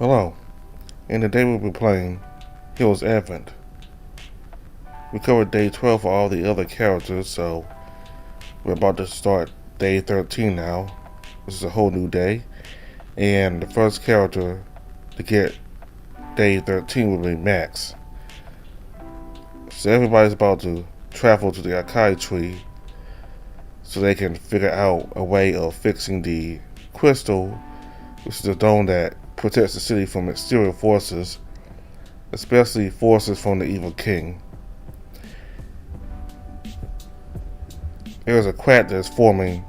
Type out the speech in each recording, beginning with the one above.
Hello. In the day we'll be playing, Heroes Advent. We covered day 12 for all the other characters, so we're about to start day 13 now. This is a whole new day, and the first character to get day 13 will be Max. So everybody's about to travel to the Arai tree so they can figure out a way of fixing the crystal, which is the dome that protects the city from exterior forces, especially forces from the evil king. There's a crack that's forming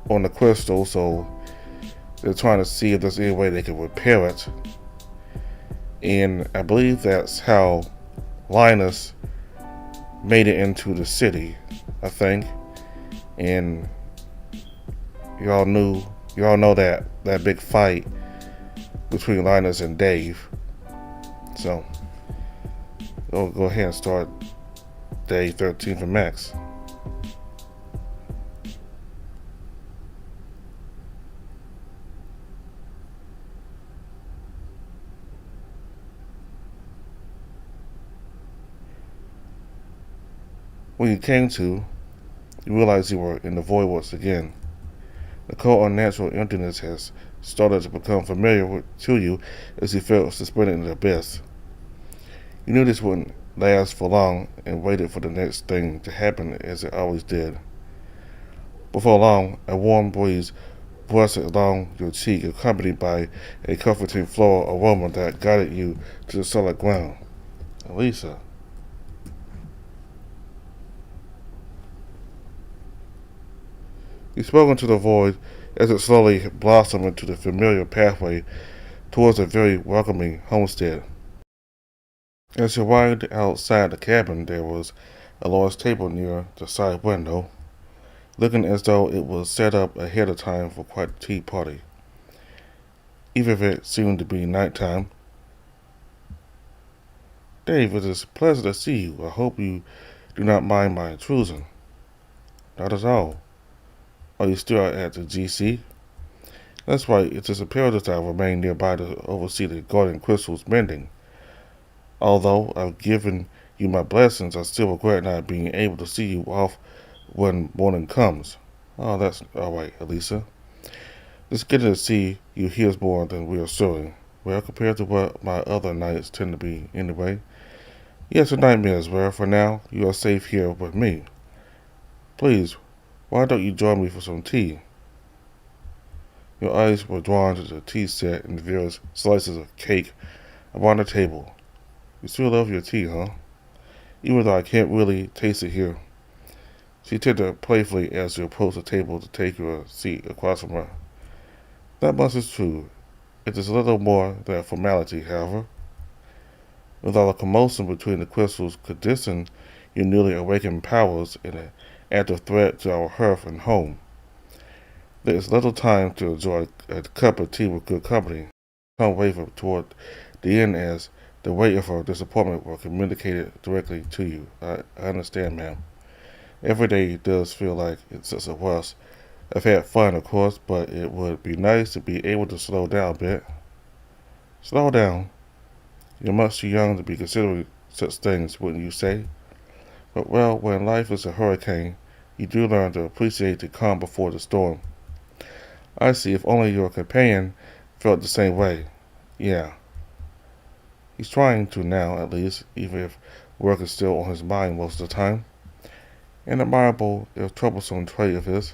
on the crystal, so they're trying to see if there's any way they can repair it. And I believe that's how Linus made it into the city, I think. And y'all know that big fight between Linus and Dave. So we'll go ahead and start day 13 for Max. When you came to, you realized you were in the void once again. The cold, unnatural emptiness has started to become familiar to you as you felt suspended in the abyss. You knew this wouldn't last for long and waited for the next thing to happen as it always did. Before long, a warm breeze brushed along your cheek, accompanied by a comforting floral aroma that guided you to the solid ground. Alisa. You spoke into the void as it slowly blossomed into the familiar pathway towards a very welcoming homestead. As you arrived outside the cabin, there was a large table near the side window, looking as though it was set up ahead of time for quite a tea party. Even if it seemed to be nighttime. Dave, it is a pleasure to see you. I hope you do not mind my intrusion. Not at all. Are you still at the GC? That's right, it is imperative that I remain nearby to oversee the guardian crystal's mending. Although I've given you my blessings, I still regret not being able to see you off when morning comes. Oh, that's alright, Alisa. Just getting to see you here is more than reassuring. Well, compared to what my other nights tend to be anyway. Yes, a nightmare as well. For now, you are safe here with me. Please, why don't you join me for some tea? Your eyes were drawn to the tea set and the various slices of cake around the table. You still love your tea, huh? Even though I can't really taste it here. She tittered playfully as you approached the table to take your seat across from her. That much is true. It is a little more than a formality, however. With all the commotion between the crystals could distant your newly awakened powers in an active threat to our hearth and home. There is little time to enjoy a cup of tea with good company. Come waver toward the end as the weight of her disappointment were communicated directly to you. I understand, ma'am. Every day does feel like it's just a rush. I've had fun, of course, but it would be nice to be able to slow down a bit. Slow down? You're much too young to be considering such things, wouldn't you say? But well, when life is a hurricane, you do learn to appreciate the calm before the storm. I see, if only your companion felt the same way. Yeah. He's trying to now, at least, even if work is still on his mind most of the time. An admirable, if troublesome trait of his.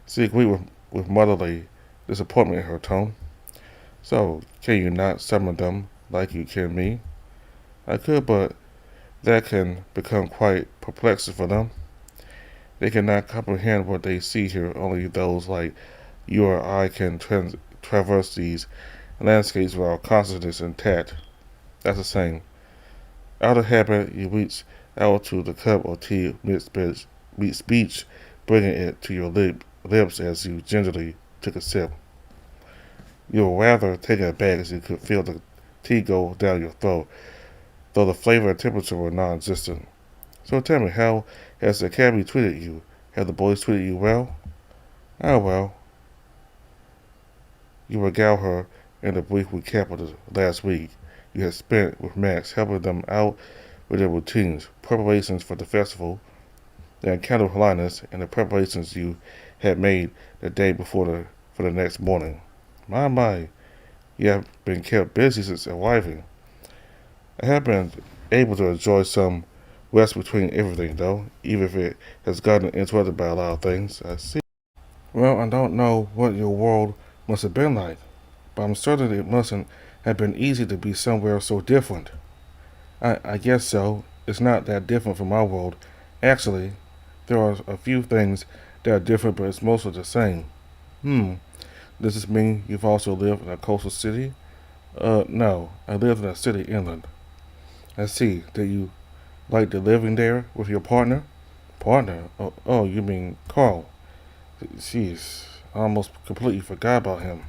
She agreed with motherly disappointment in her tone. So, can you not summon them like you can me? I could, but that can become quite perplexing for them. They cannot comprehend what they see here. Only those like you or I can traverse these landscapes with our consciousness intact. That's the same. Out of habit, you reach out to the cup of tea mid-speech, bringing it to your lips as you gingerly took a sip. You were rather taken aback as you could feel the tea go down your throat, though the flavor and temperature were non-existent. So tell me, how has the academy treated you? Have the boys treated you well? Ah, well. You regale her and the brief recap of the last week you had spent with Max, helping them out with their routines, preparations for the festival, the encounter with Linus, and the preparations you had made the day before for the next morning. My, you have been kept busy since arriving. I have been able to enjoy some rest between everything, though, even if it has gotten interrupted by a lot of things. I see. Well, I don't know what your world must have been like, but I'm certain it mustn't have been easy to be somewhere so different. I guess so. It's not that different from our world. Actually, there are a few things that are different, but it's mostly the same. Does this mean you've also lived in a coastal city? No. I lived in a city inland. I see. Did you like the living there with your partner? Partner? Oh, you mean Carl. Jeez, I almost completely forgot about him.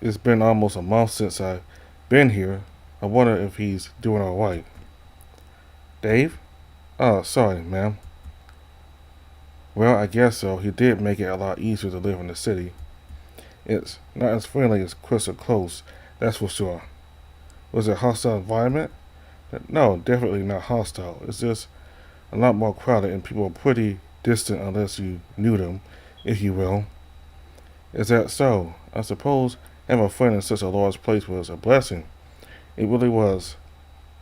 It's been almost a month since I've been here. I wonder if he's doing alright. Dave? Oh, sorry, ma'am. Well, I guess so. He did make it a lot easier to live in the city. It's not as friendly as Crystal Close, that's for sure. Was it a hostile environment? No, definitely not hostile. It's just a lot more crowded and people are pretty distant unless you knew them, if you will. Is that so? I suppose having a friend in such a large place was a blessing. It really was.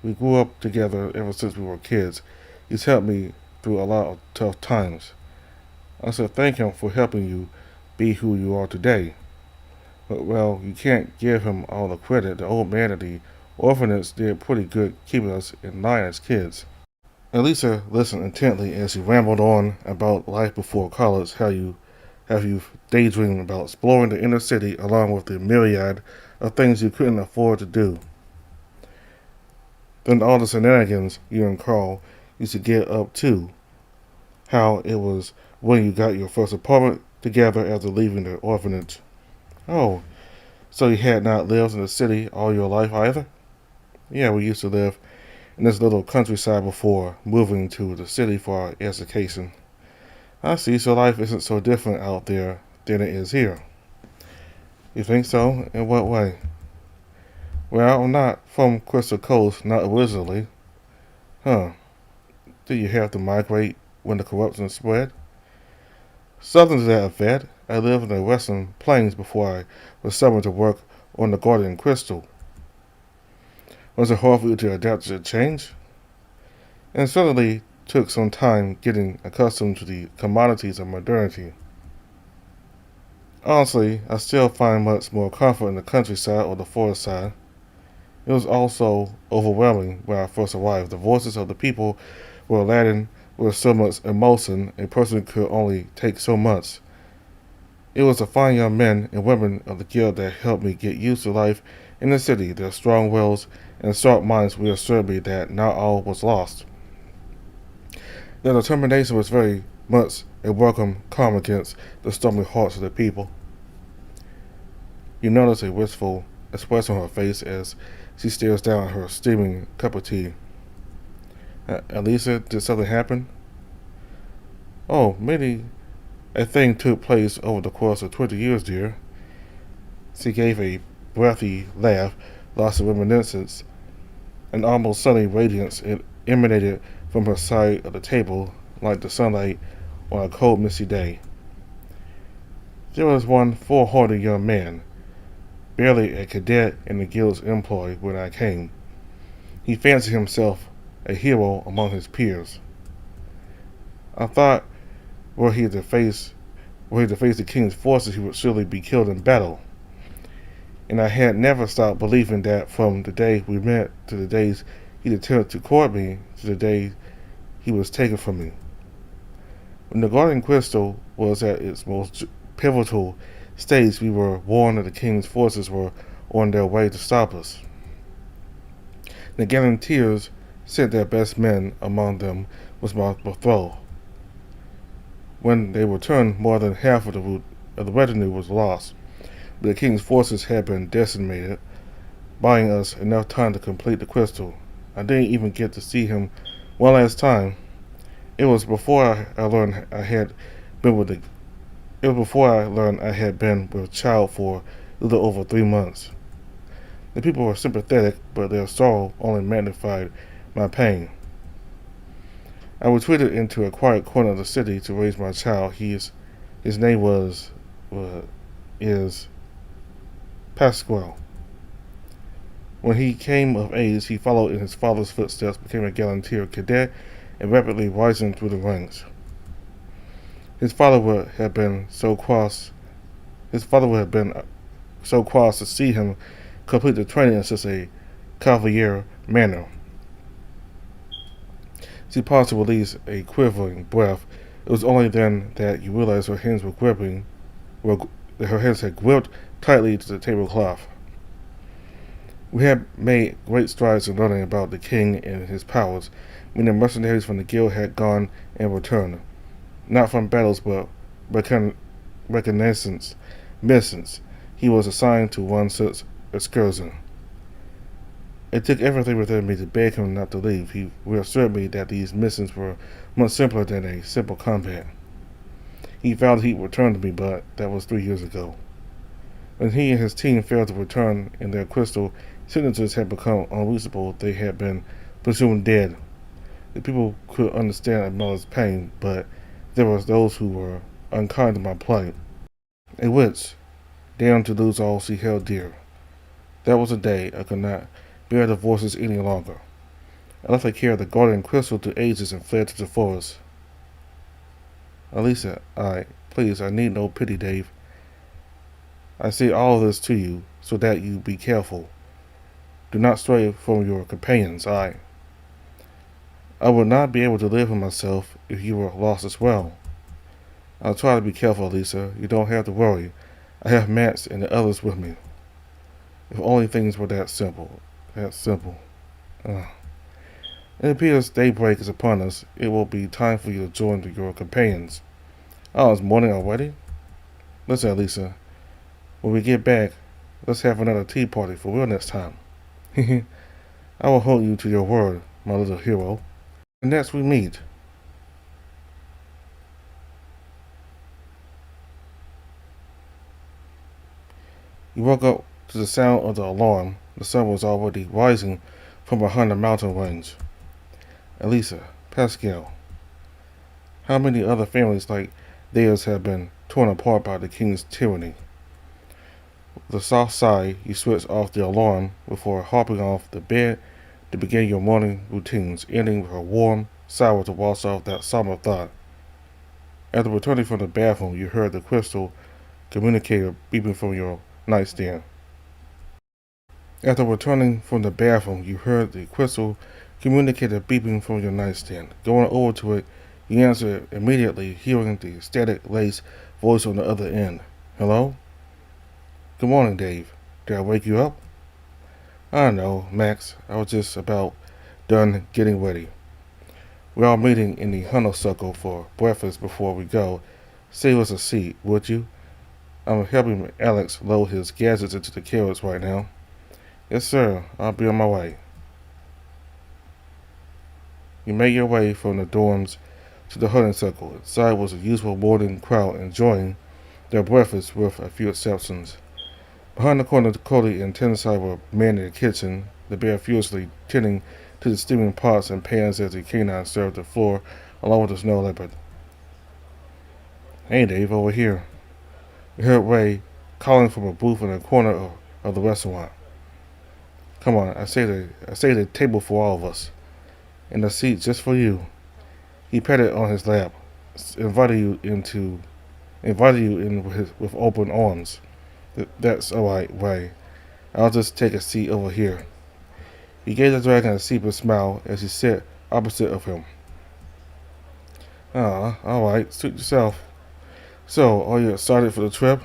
We grew up together ever since we were kids. He's helped me through a lot of tough times. I should thank him for helping you be who you are today. But, well, you can't give him all the credit. The old man at the orphanage did pretty good keeping us in line as kids. Alisa listened intently as he rambled on about life before college, how you daydreamed about exploring the inner city along with the myriad of things you couldn't afford to do. Then all the shenanigans you and Carl used to get up to, how it was when you got your first apartment together after leaving the orphanage. Oh, so you had not lived in the city all your life either? Yeah, we used to live in this little countryside before moving to the city for our education. I see, so life isn't so different out there than it is here. You think so? In what way? Well, I'm not from Crystal Coast, not originally. Huh. Did you have to migrate when the corruption spread? Something to that effect. I lived in the Western Plains before I was summoned to work on the Guardian Crystal. Was it hard for you to adapt to the change? And certainly took some time getting accustomed to the commodities of modernity. Honestly, I still find much more comfort in the countryside or the forest side. It was also overwhelming when I first arrived. The voices of the people were laden with so much emotion a person could only take so much. It was the fine young men and women of the guild that helped me get used to life in the city. Their strong wills and sharp minds reassured me that not all was lost. Their determination was very much a welcome calm against the stormy hearts of the people. You notice a wistful expression on her face as she stares down at her steaming cup of tea. Alisa, did something happen? Oh, maybe a thing took place over the course of 20 years, dear. She gave a breathy laugh, lost in reminiscence. An almost sunny radiance emanated from her side of the table like the sunlight on a cold, misty day. There was one full-hearted young man, barely a cadet in the guild's employ when I came. He fancied himself a hero among his peers. I thought were he to face the king's forces, he would surely be killed in battle. And I had never stopped believing that from the day we met to the days he attempted to court me to the day he was taken from me. When the Guardian Crystal was at its most pivotal stage, we were warned that the king's forces were on their way to stop us. The Guaranteers sent their best men, among them was my betrothed. When they returned, more than half of the retinue was lost, but the king's forces had been decimated, buying us enough time to complete the crystal. I didn't even get to see him one last time. It was before I learned I had been with Child for a little over 3 months. The people were sympathetic, but their sorrow only magnified my pain. I retreated into a quiet corner of the city to raise my child. His name is Pasquale. When he came of age, he followed in his father's footsteps, became a gallantry cadet, and rapidly rising through the ranks. His father would have been so cross. His father would have been so cross to see him complete the training in such a cavalier manner. She paused to release a quivering breath. It was only then that you realized her hands her hands had gripped tightly to the tablecloth. We had made great strides in learning about the king and his powers. Many mercenaries from the guild had gone and returned, not from battles but reconnaissance missions. He was assigned to one such excursion. It took everything within me to beg him not to leave. He reassured me that these missions were much simpler than a simple combat. He vowed he'd return to me, but that was 3 years ago. When he and his team failed to return and their crystal signatures had become unreachable, they had been presumed dead. The people could understand a mother's pain, but there were those who were unkind to my plight. A witch, damned to lose all she held dear. That was the day I could not bear the voices any longer. I left the care of the guardian crystal to ages and fled to the forest. Alisa, please, I need no pity, Dave. I say all this to you so that you be careful. Do not stray from your companions. I would not be able to live with myself if you were lost as well. I'll try to be careful, Alisa. You don't have to worry. I have Max and the others with me. If only things were that simple. That simple. It appears daybreak is upon us. It will be time for you to join your companions. Oh, it's morning already? Listen, Alisa. When we get back, let's have another tea party for real next time. I will hold you to your word, my little hero. And next we meet. You woke up to the sound of the alarm. The sun was already rising from behind the mountain range. Alisa, Pascal, how many other families like theirs have been torn apart by the king's tyranny? With a soft sigh, you switched off the alarm before hopping off the bed to begin your morning routines, ending with a warm sigh to wash off that somber thought. After returning from the bathroom, you heard the crystal communicator beeping from your nightstand. Going over to it, you answered immediately, hearing the static-laced voice on the other end. Hello? Good morning, Dave. Did I wake you up? I don't know, Max. I was just about done getting ready. We're all meeting in the honeysuckle for breakfast before we go. Save us a seat, would you? I'm helping Alex load his gadgets into the carriage right now. Yes, sir. I'll be on my way. You made your way from the dorms to the honeysuckle. Inside was a usual morning crowd enjoying their breakfast with a few exceptions. Behind the corner, Cody and Tensai were manning the kitchen, the bear furiously tending to the steaming pots and pans as the canine served the floor along with the snow leopard. Hey, Dave, over here. We heard Ray calling from a booth in the corner of the restaurant. Come on, I say the table for all of us. And a seat just for you. He patted on his lap, invited you in with open arms. That's alright, Ray. I'll just take a seat over here. He gave the dragon a secret smile as he sat opposite of him. Alright, suit yourself. So, are you excited for the trip?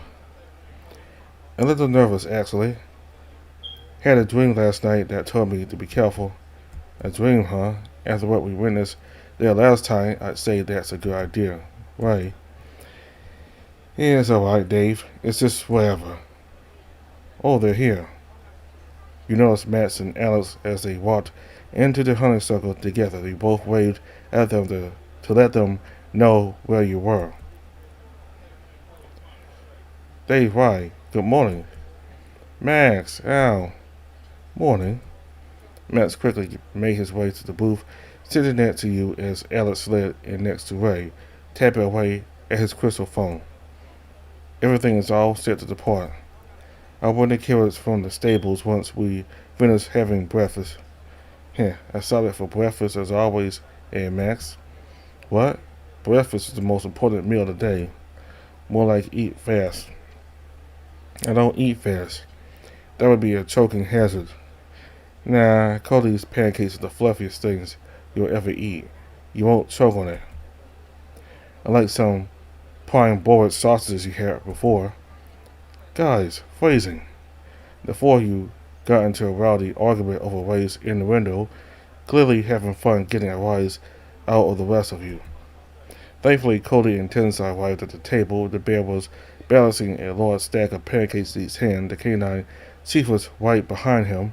A little nervous, actually. Had a dream last night that told me to be careful. A dream, huh? After what we witnessed there last time, I'd say that's a good idea. Right. Yeah, it's alright, Dave. It's just whatever. Oh, they're here. You noticed Max and Alex as they walked into the honeysuckle together. They both waved at them to let them know where you were. Dave, why? Good morning. Max, Al, morning. Max quickly made his way to the booth, sitting next to you as Alex slid in next to Ray, tapping away at his crystal phone. Everything is all set to depart. I'll bring the carrots from the stables once we finish having breakfast. I started for breakfast as always, Max. What? Breakfast is the most important meal of the day. More like eat fast. I don't eat fast. That would be a choking hazard. Nah, Cody's pancakes are the fluffiest things you'll ever eat. You won't choke on it. Unlike some prime boiled sausages you had before. Guys, phrasing. The four of you got into a rowdy argument over Ray's in the window, clearly having fun getting a rise out of the rest of you. Thankfully, Cody and Tensai arrived at the table. The bear was balancing a large stack of pancakes in each hand. The canine chief was right behind him,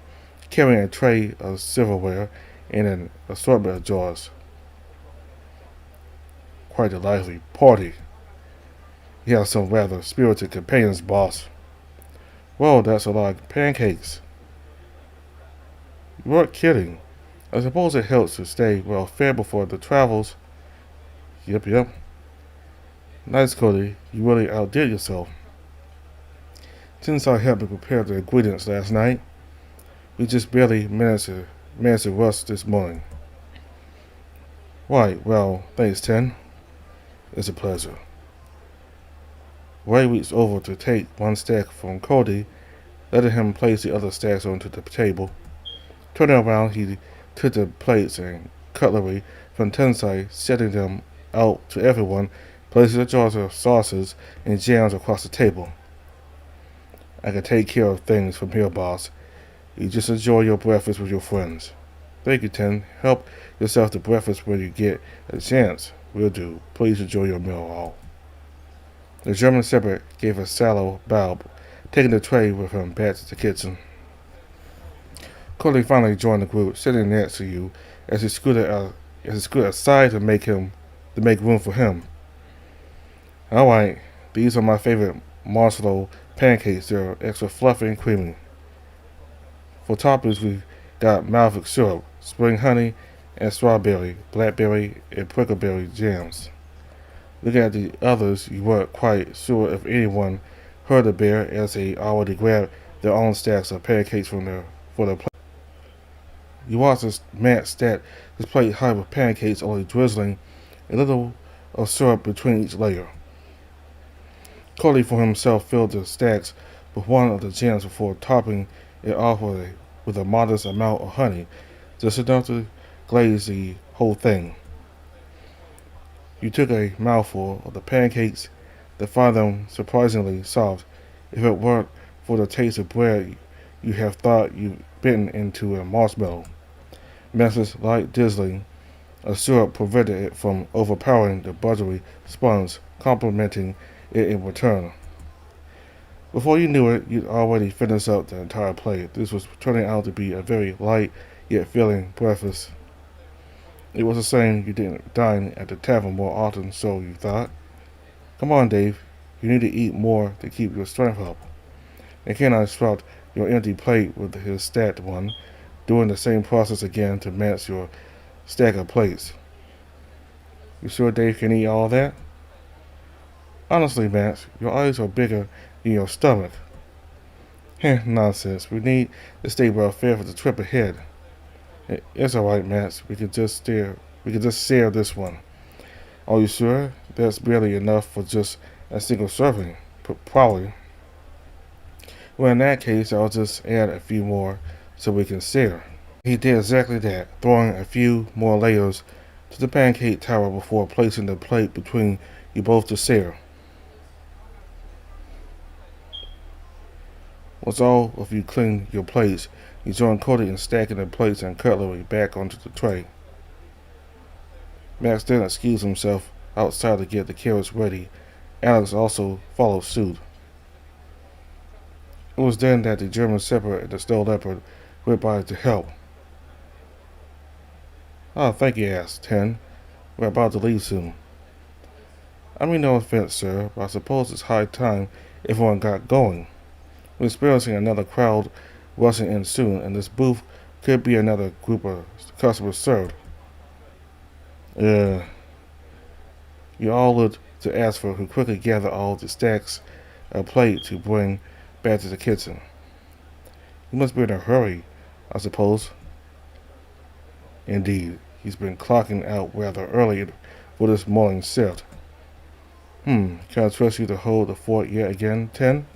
carrying a tray of silverware and an assortment of jars. Quite a lively party. You have some rather spirited companions, boss. Whoa, that's a lot of pancakes. You weren't kidding. I suppose it helps to stay well fed before the travels. Yep. Nice, Cody. You really outdid yourself. Tensai helped me prepare the ingredients last night. We just barely managed to rust this morning. Right, well, thanks, Ten. It's a pleasure. Ray reached over to take one stack from Cody, letting him place the other stacks onto the table. Turning around, he took the plates and cutlery from Tensai, setting them out to everyone, placing the jars of sauces and jams across the table. I can take care of things from here, boss. You just enjoy your breakfast with your friends. Thank you, Ten. Help yourself to breakfast when you get a chance. Will do. Please enjoy your meal, all. The German Shepherd gave a sallow bow, taking the tray with him back to the kitchen. Cody finally joined the group, sitting next to you as he scooted aside to make room for him. All right, these are my favorite marshmallow pancakes. They're extra fluffy and creamy. For toppings, we've got Malvic syrup, spring honey, and strawberry, blackberry, and prickleberry jams. Looking at the others, you weren't quite sure if anyone heard the bear as they already grabbed their own stacks of pancakes for their plate. You watched as Matt stacked his plate high with pancakes, only drizzling a little of syrup between each layer. Cody for himself filled the stacks with one of the jams before topping it off with a modest amount of honey, just enough to glaze the whole thing. You took a mouthful of the pancakes that found them surprisingly soft. If it weren't for the taste of bread, you have thought you'd bitten into a marshmallow. Max's light drizzling of syrup prevented it from overpowering the buttery sponge, complementing it in return. Before you knew it, you'd already finished up the entire plate. This was turning out to be a very light yet filling breakfast. It was a shame you didn't dine at the tavern more often, so you thought. Come on, Dave. You need to eat more to keep your strength up. And Canine swapped your empty plate with his stacked one, doing the same process again to match your stack of plates. You sure Dave can eat all that? Honestly, Max, your eyes are bigger than your stomach. Nonsense. We need to stay well fed for the trip ahead. It's alright, Max. We can just share this one. Are you sure? That's barely enough for just a single serving. Probably. Well, in that case, I'll just add a few more so we can share. He did exactly that, throwing a few more layers to the pancake tower before placing the plate between you both to share. Once all of you cleaned your plates, you joined Cody in stacking the plates and cutlery back onto the tray. Max then excused himself outside to get the carrots ready. Alex also followed suit. It was then that the German Shepherd and the Snow Leopard went by to help. Oh, thank you, asked Ten. We're about to leave soon. I mean no offense, sir, but I suppose it's high time everyone got going. We're experiencing another crowd rushing in soon, and this booth could be another group of customers served. Uh, you all look to ask for who quickly gather all the stacks of plate to bring back to the kitchen. You must be in a hurry, I suppose. Indeed, he's been clocking out rather early for this morning shift. Can I trust you to hold the fort yet again, 10?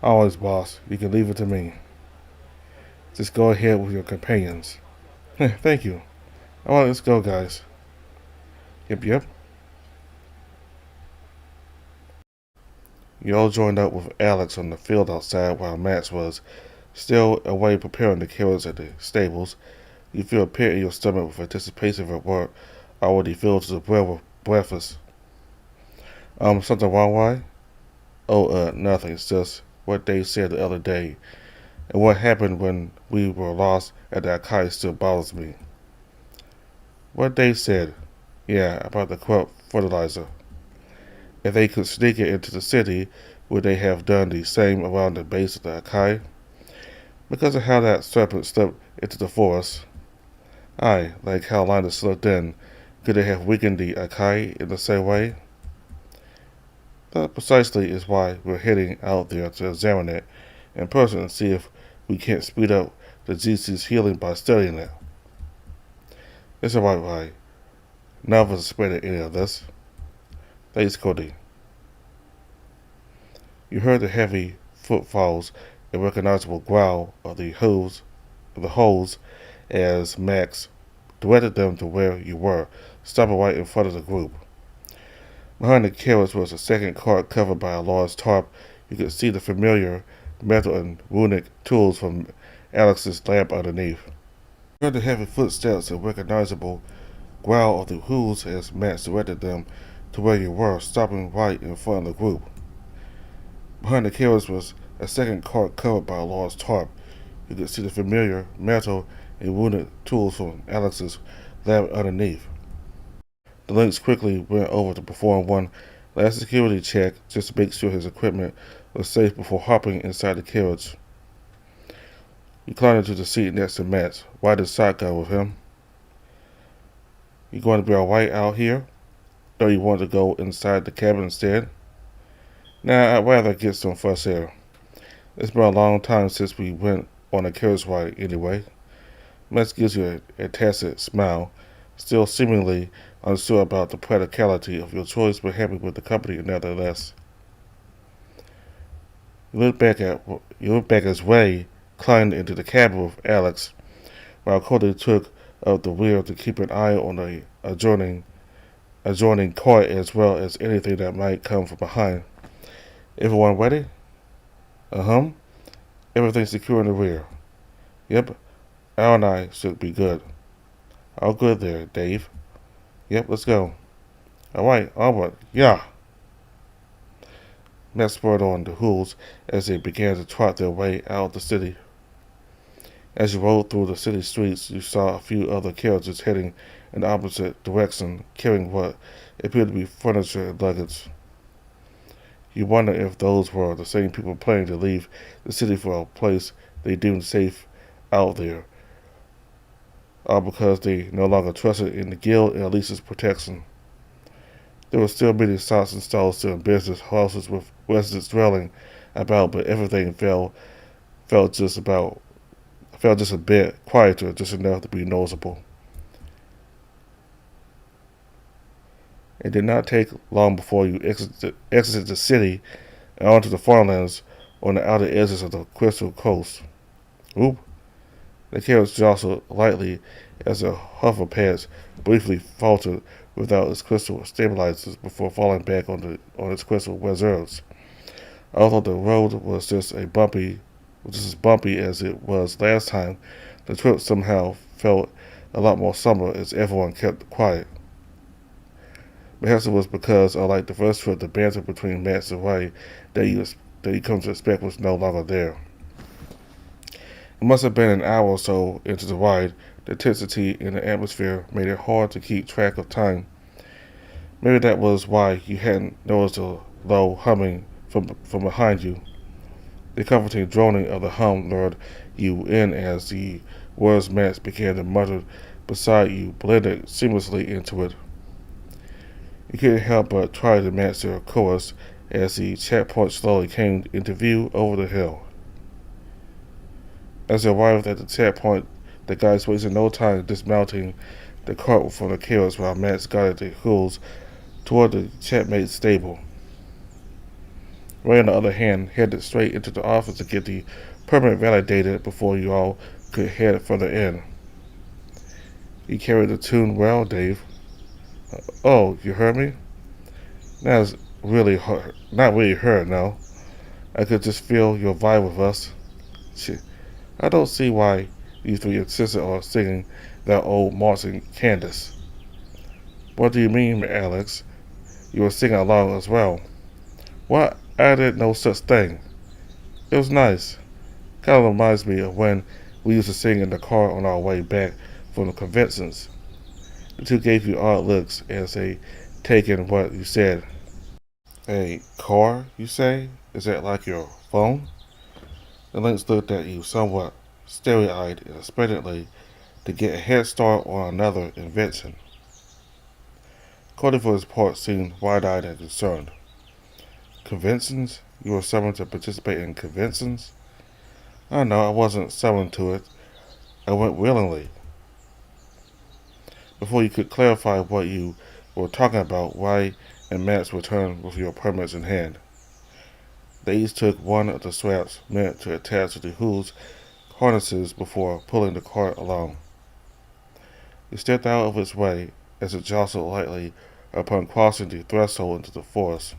Always, boss. You can leave it to me. Just go ahead with your companions. Thank you. Alright, let's go, guys. Yep. You all joined up with Alex on the field outside while Max was still away preparing the carrots at the stables. You feel a pit in your stomach with anticipation for what already filled to the brim with breakfast. Something wrong, why? Oh, nothing. It's just what they said the other day. And what happened when we were lost at the Akai still bothers me. What they said? Yeah, about the corrupt fertilizer. If they could sneak it into the city, would they have done the same around the base of the Akai? Because of how that serpent slipped into the forest. Aye, like how Linus slipped in. Could they have weakened the Akai in the same way? That precisely is why we're heading out there to examine it in person and see if we can't speed up the GC's healing by studying it. It's alright, right? None of us expected any of this. Thanks, Cody. You heard the heavy footfalls and recognizable growl of the hose as Max directed them to where you were, stopping right in front of the group. Behind the carriage was a second cart covered by a large tarp. You could see the familiar metal and runic tools from Alex's lab underneath. You heard the heavy footsteps and recognizable growl of the hooves as Max directed them to where you were, stopping right in front of the group. Behind the carriage was a second cart covered by a large tarp. You could see the familiar metal and runic tools from Alex's lab underneath. The Lynx quickly went over to perform one last security check just to make sure his equipment was safe before hopping inside the carriage. You climbed into the seat next to Max, riding shotgun with him. You going to be alright out here? Or you want to go inside the cabin instead? Nah, I'd rather get some fresh air. It's been a long time since we went on a carriage ride anyway. Max gives you a tacit smile, still seemingly unsure about the practicality of your choice, but happy with the company nevertheless. You look back as Ray climbed into the cabin with Alex, while Cody took up the wheel to keep an eye on the adjoining cart as well as anything that might come from behind. Everyone ready? Uh-huh. Everything's secure in the rear. Yep. Arai should be good. All good there, Dave. Yep, let's go. Alright, onward. Yeah. Matt spurred on the hooves as they began to trot their way out of the city. As you rode through the city streets, you saw a few other carriages heading in the opposite direction, carrying what appeared to be furniture and luggage. You wonder if those were the same people planning to leave the city for a place they deemed safe out there, or because they no longer trusted in the guild and Alisa's protection. There were still many shops and stalls still in business, houses with residents dwelling about, but everything felt just a bit quieter, just enough to be noticeable. It did not take long before you exited the city and onto the farmlands on the outer edges of the Crystal Coast. Oop! The carriage jostled lightly as the hoverpads briefly faltered without its crystal stabilizers before falling back on its crystal reserves. Although the road was just as bumpy as it was last time, the trip somehow felt a lot more somber as everyone kept quiet. Perhaps it was because, unlike the first trip, the banter between Max and Ray that you come to expect was no longer there. It must have been an hour or so into the ride. The intensity in the atmosphere made it hard to keep track of time. Maybe that was why you hadn't noticed a low humming from behind you. The comforting droning of the hum lured you in as the words Max began to mutter beside you blended seamlessly into it. You couldn't help but try to match their chorus as the checkpoint slowly came into view over the hill. As they arrived at the checkpoint, the guys wasted no time dismounting the cart from the carriage while Max guided the hooves toward the checkmate stable. Ray, on the other hand, headed straight into the office to get the permit validated before you all could head further in. You carried the tune well, Dave. Oh, you heard me? That's really hard. Not really heard, no. I could just feel your vibe with us. Shit. I don't see why you three insisted on singing that old Martin Candace. What do you mean, Alex? You were singing along as well. What? I did no such thing. It was nice. Kind of reminds me of when we used to sing in the car on our way back from the conventions. The two gave you odd looks as they take in what you said. A car, you say? Is that like your phone? The Lynx looked at you somewhat starry-eyed and expectantly to get a head start on another invention. Cody, for his part, seemed wide-eyed and concerned. Conventions? You were summoned to participate in conventions? Oh no, I wasn't summoned to it. I went willingly. Before you could clarify what you were talking about, Ray and Max returned with your permits in hand. They each took one of the straps meant to attach to the hooves harnesses before pulling the cart along. You stepped out of its way as it jostled lightly upon crossing the threshold into the forest.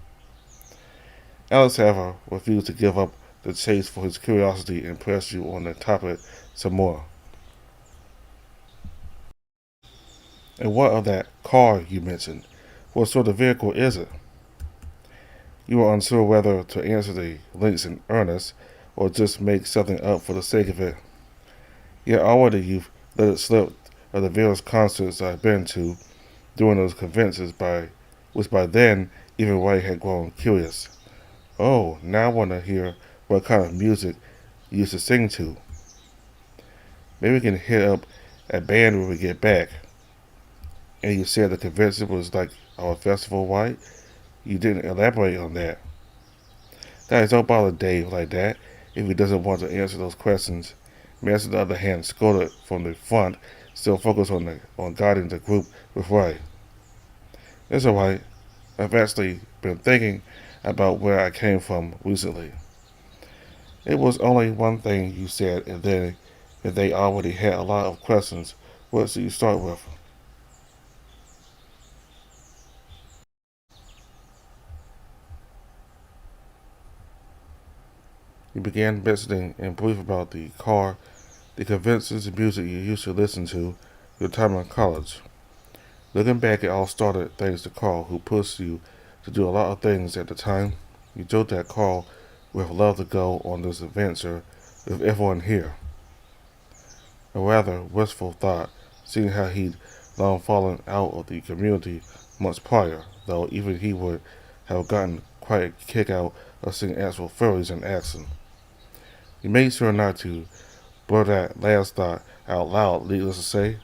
Alex, however, refused to give up the chase for his curiosity and pressed you on the topic some more. And what of that car you mentioned? What sort of vehicle is it? You were unsure whether to answer the links in earnest or just make something up for the sake of it. Yet already you've let it slip of the various concerts I've been to during those conventions which by then even Ray had grown curious. Oh, now I want to hear what kind of music you used to sing to. Maybe we can hit up a band when we get back. And you said the convention was like our festival, right? You didn't elaborate on that. Guys, don't bother Dave like that if he doesn't want to answer those questions. Max, on the other hand, scolded from the front, still focused on guiding the group with Ray. It's alright. I've actually been thinking about where I came from recently. It was only one thing you said, and then if they already had a lot of questions, what should you start with? You began mentioning in brief about the car, the conventions and music you used to listen to your time in college. Looking back, it all started thanks to Carl, who pushed you to do a lot of things at the time. You joked that Carl would have loved to go on this adventure with everyone here. A rather wistful thought, seeing how he'd long fallen out of the community months prior, though even he would have gotten quite a kick out of seeing actual furries in action. You made sure not to blurt that last thought out loud, needless to say.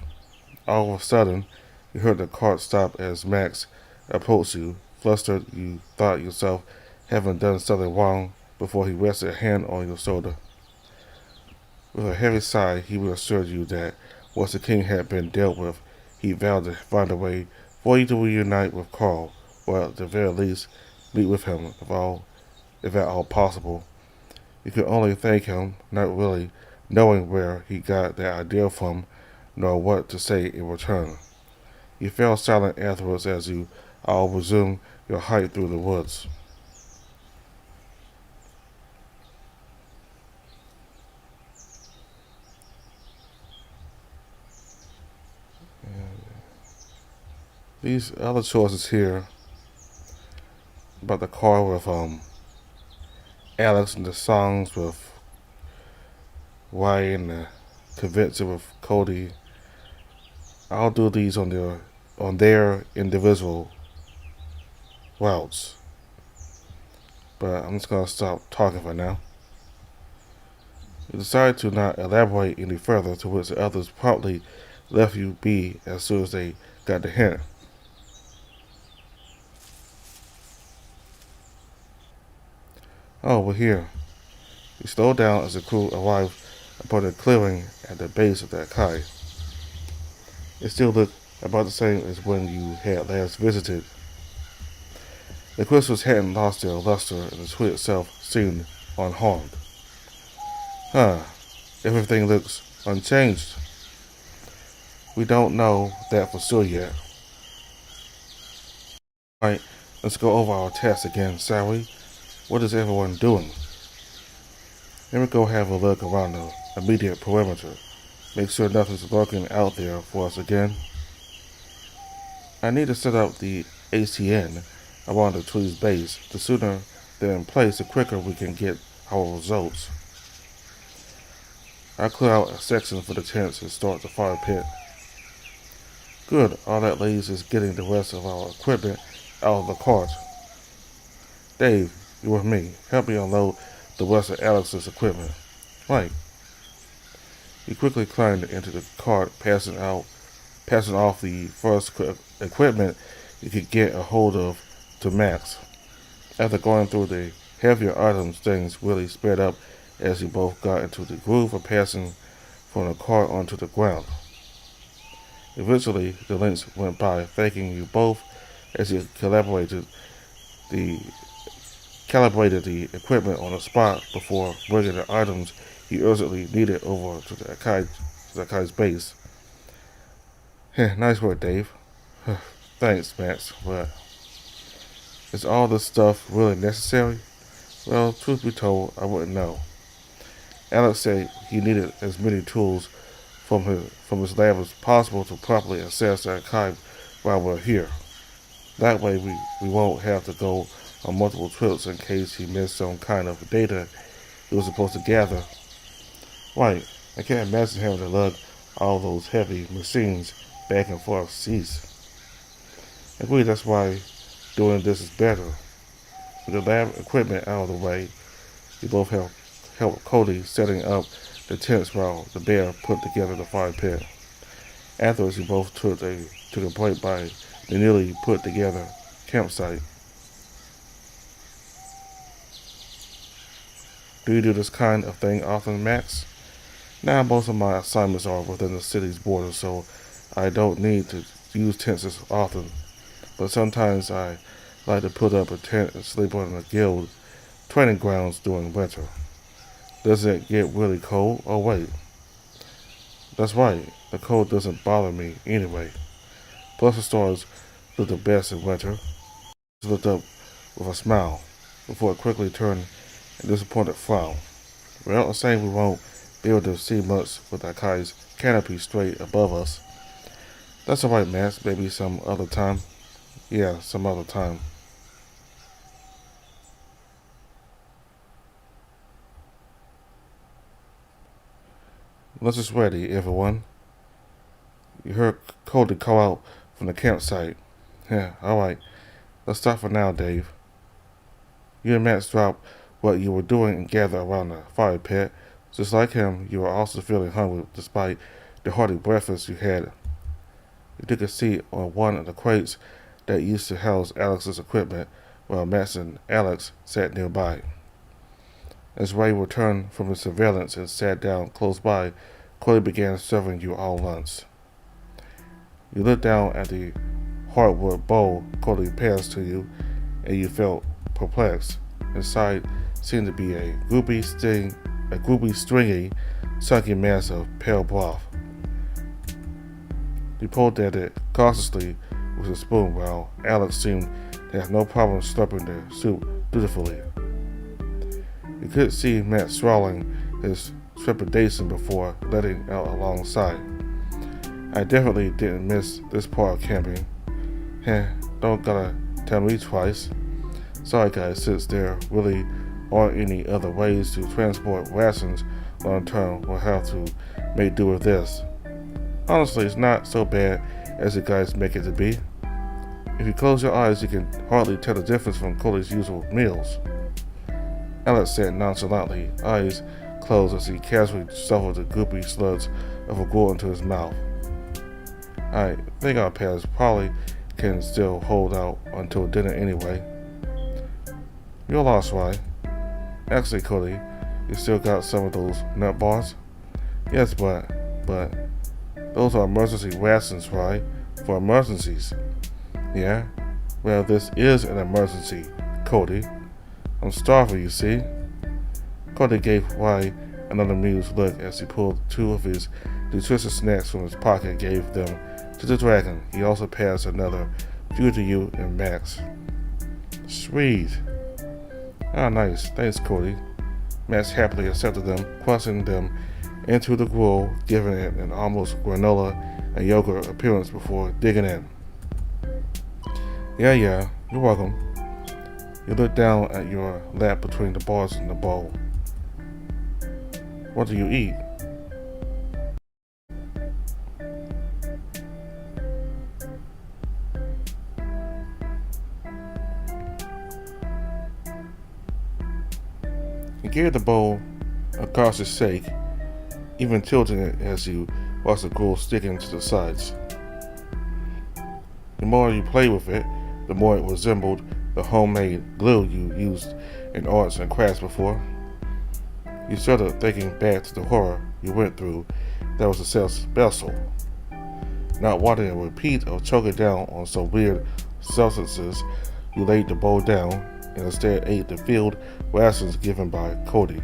All of a sudden, you heard the cart stop as Max approached you. Flustered, you thought yourself having done something wrong before he rested a hand on your shoulder. With a heavy sigh, he reassured you that once the king had been dealt with, he vowed to find a way for you to reunite with Carl, or at the very least, meet with him if at all possible. You could only thank him, not really knowing where he got that idea from, nor what to say in return. You fell silent afterwards as you all resumed your hike through the woods. These other choices here about the car with Alex and the songs with Ryan and the convention with Cody. I'll do these on their individual routes. But I'm just gonna stop talking for now. You decided to not elaborate any further, to which the others promptly left you be as soon as they got the hint. Oh, we're here. You slowed down as the crew arrived upon the clearing at the base of that kite. It still looked about the same as when you had last visited. The crystals hadn't lost their luster, and the tree itself seemed unharmed. Huh, everything looks unchanged. We don't know that for sure yet. Right, let's go over our test again, shall we? What is everyone doing? Let me go have a look around the immediate perimeter. Make sure nothing's lurking out there for us again. I need to set up the ACN around the tree's base. The sooner they're in place, the quicker we can get our results. I'll clear out a section for the tents and start the fire pit. Good, all that leaves is getting the rest of our equipment out of the cart. Dave, you with me. Help me unload the rest of Alex's equipment. Right. He quickly climbed into the cart, passing off the first equipment he could get a hold of to Max. After going through the heavier items, things really sped up as you both got into the groove of passing from the cart onto the ground. Eventually, the links went by, thanking you both as you calibrated the equipment on the spot before bringing the items you urgently needed over to the Akai's base. Nice work, Dave. Thanks, Max, but is all this stuff really necessary? Well, truth be told, I wouldn't know. Alex said he needed as many tools from his lab as possible to properly assess the Akai while we're here. That way we won't have to go on multiple trips in case he missed some kind of data he was supposed to gather. Right, I can't imagine having to lug all those heavy machines back and forth seas. Agree, that's why doing this is better. With the lab equipment out of the way, you both helped Cody setting up the tents while the bear put together the fire pit. Afterwards, you both took a break by the newly put together campsite. Do you do this kind of thing often, Max? Now, most of my assignments are within the city's borders, so I don't need to use tents as often. But sometimes I like to put up a tent and sleep on the guild training grounds during winter. Doesn't it get really cold? Oh, wait. That's right. The cold doesn't bother me anyway. Plus, the stars look the best in winter. She looked up with a smile before it quickly turned a disappointed frown. Well, I'm saying we won't be able to see much with Akai's canopy straight above us. That's alright, Max. Maybe some other time. Yeah, some other time. Lunch is ready, everyone. You heard Cody call out from the campsite. Yeah, alright. Let's start for now, Dave. You and Max dropped what you were doing and gathered around the fire pit. Just like him, you were also feeling hungry despite the hearty breakfast you had. You took a seat on one of the crates that used to house Alex's equipment while Max and Alex sat nearby. As Ray returned from his surveillance and sat down close by, Cody began serving you all lunch. You looked down at the hardwood bowl Cody passed to you, and you felt perplexed. Inside seemed to be a goopy, stringy, chunky mass of pale broth. You pulled at it cautiously with a spoon, while Alex seemed to have no problem slurping the soup dutifully. You could see Matt swallowing his trepidation before letting out alongside. I definitely didn't miss this part of camping. Don't gotta tell me twice. Sorry guys, since there really aren't any other ways to transport rations long term, we'll have to make do with this. Honestly, it's not so bad as you guys make it to be. If you close your eyes, you can hardly tell the difference from Cody's usual meals. Alex said nonchalantly, eyes closed as he casually shuffled the goopy sludge of a gruel into his mouth. I think our pals probably can still hold out until dinner anyway. You're lost, right? Actually, Cody, you still got some of those nut bars? Yes, but those are emergency rations, right? For emergencies. Yeah? Well, this is an emergency, Cody. I'm starving, you see? Cody gave Rai another amused look as he pulled two of his nutritious snacks from his pocket and gave them to the dragon. He also passed another few to you and Max. Sweet. Ah, nice. Thanks, Cody. Max happily accepted them, crushing them into the gruel, giving it an almost granola and yogurt appearance before digging in. Yeah, you're welcome. You look down at your lap between the bars in the bowl. What do you eat? He gave the bowl a cautious shake, even tilting it as you watch the gruel sticking to the sides. The more you play with it, the more it resembled the homemade glue you used in arts and crafts before. You started thinking back to the horror you went through that was a special. Not wanting a repeat of choking down on some weird substances, you laid the bowl down and instead ate the filled rations given by Cody.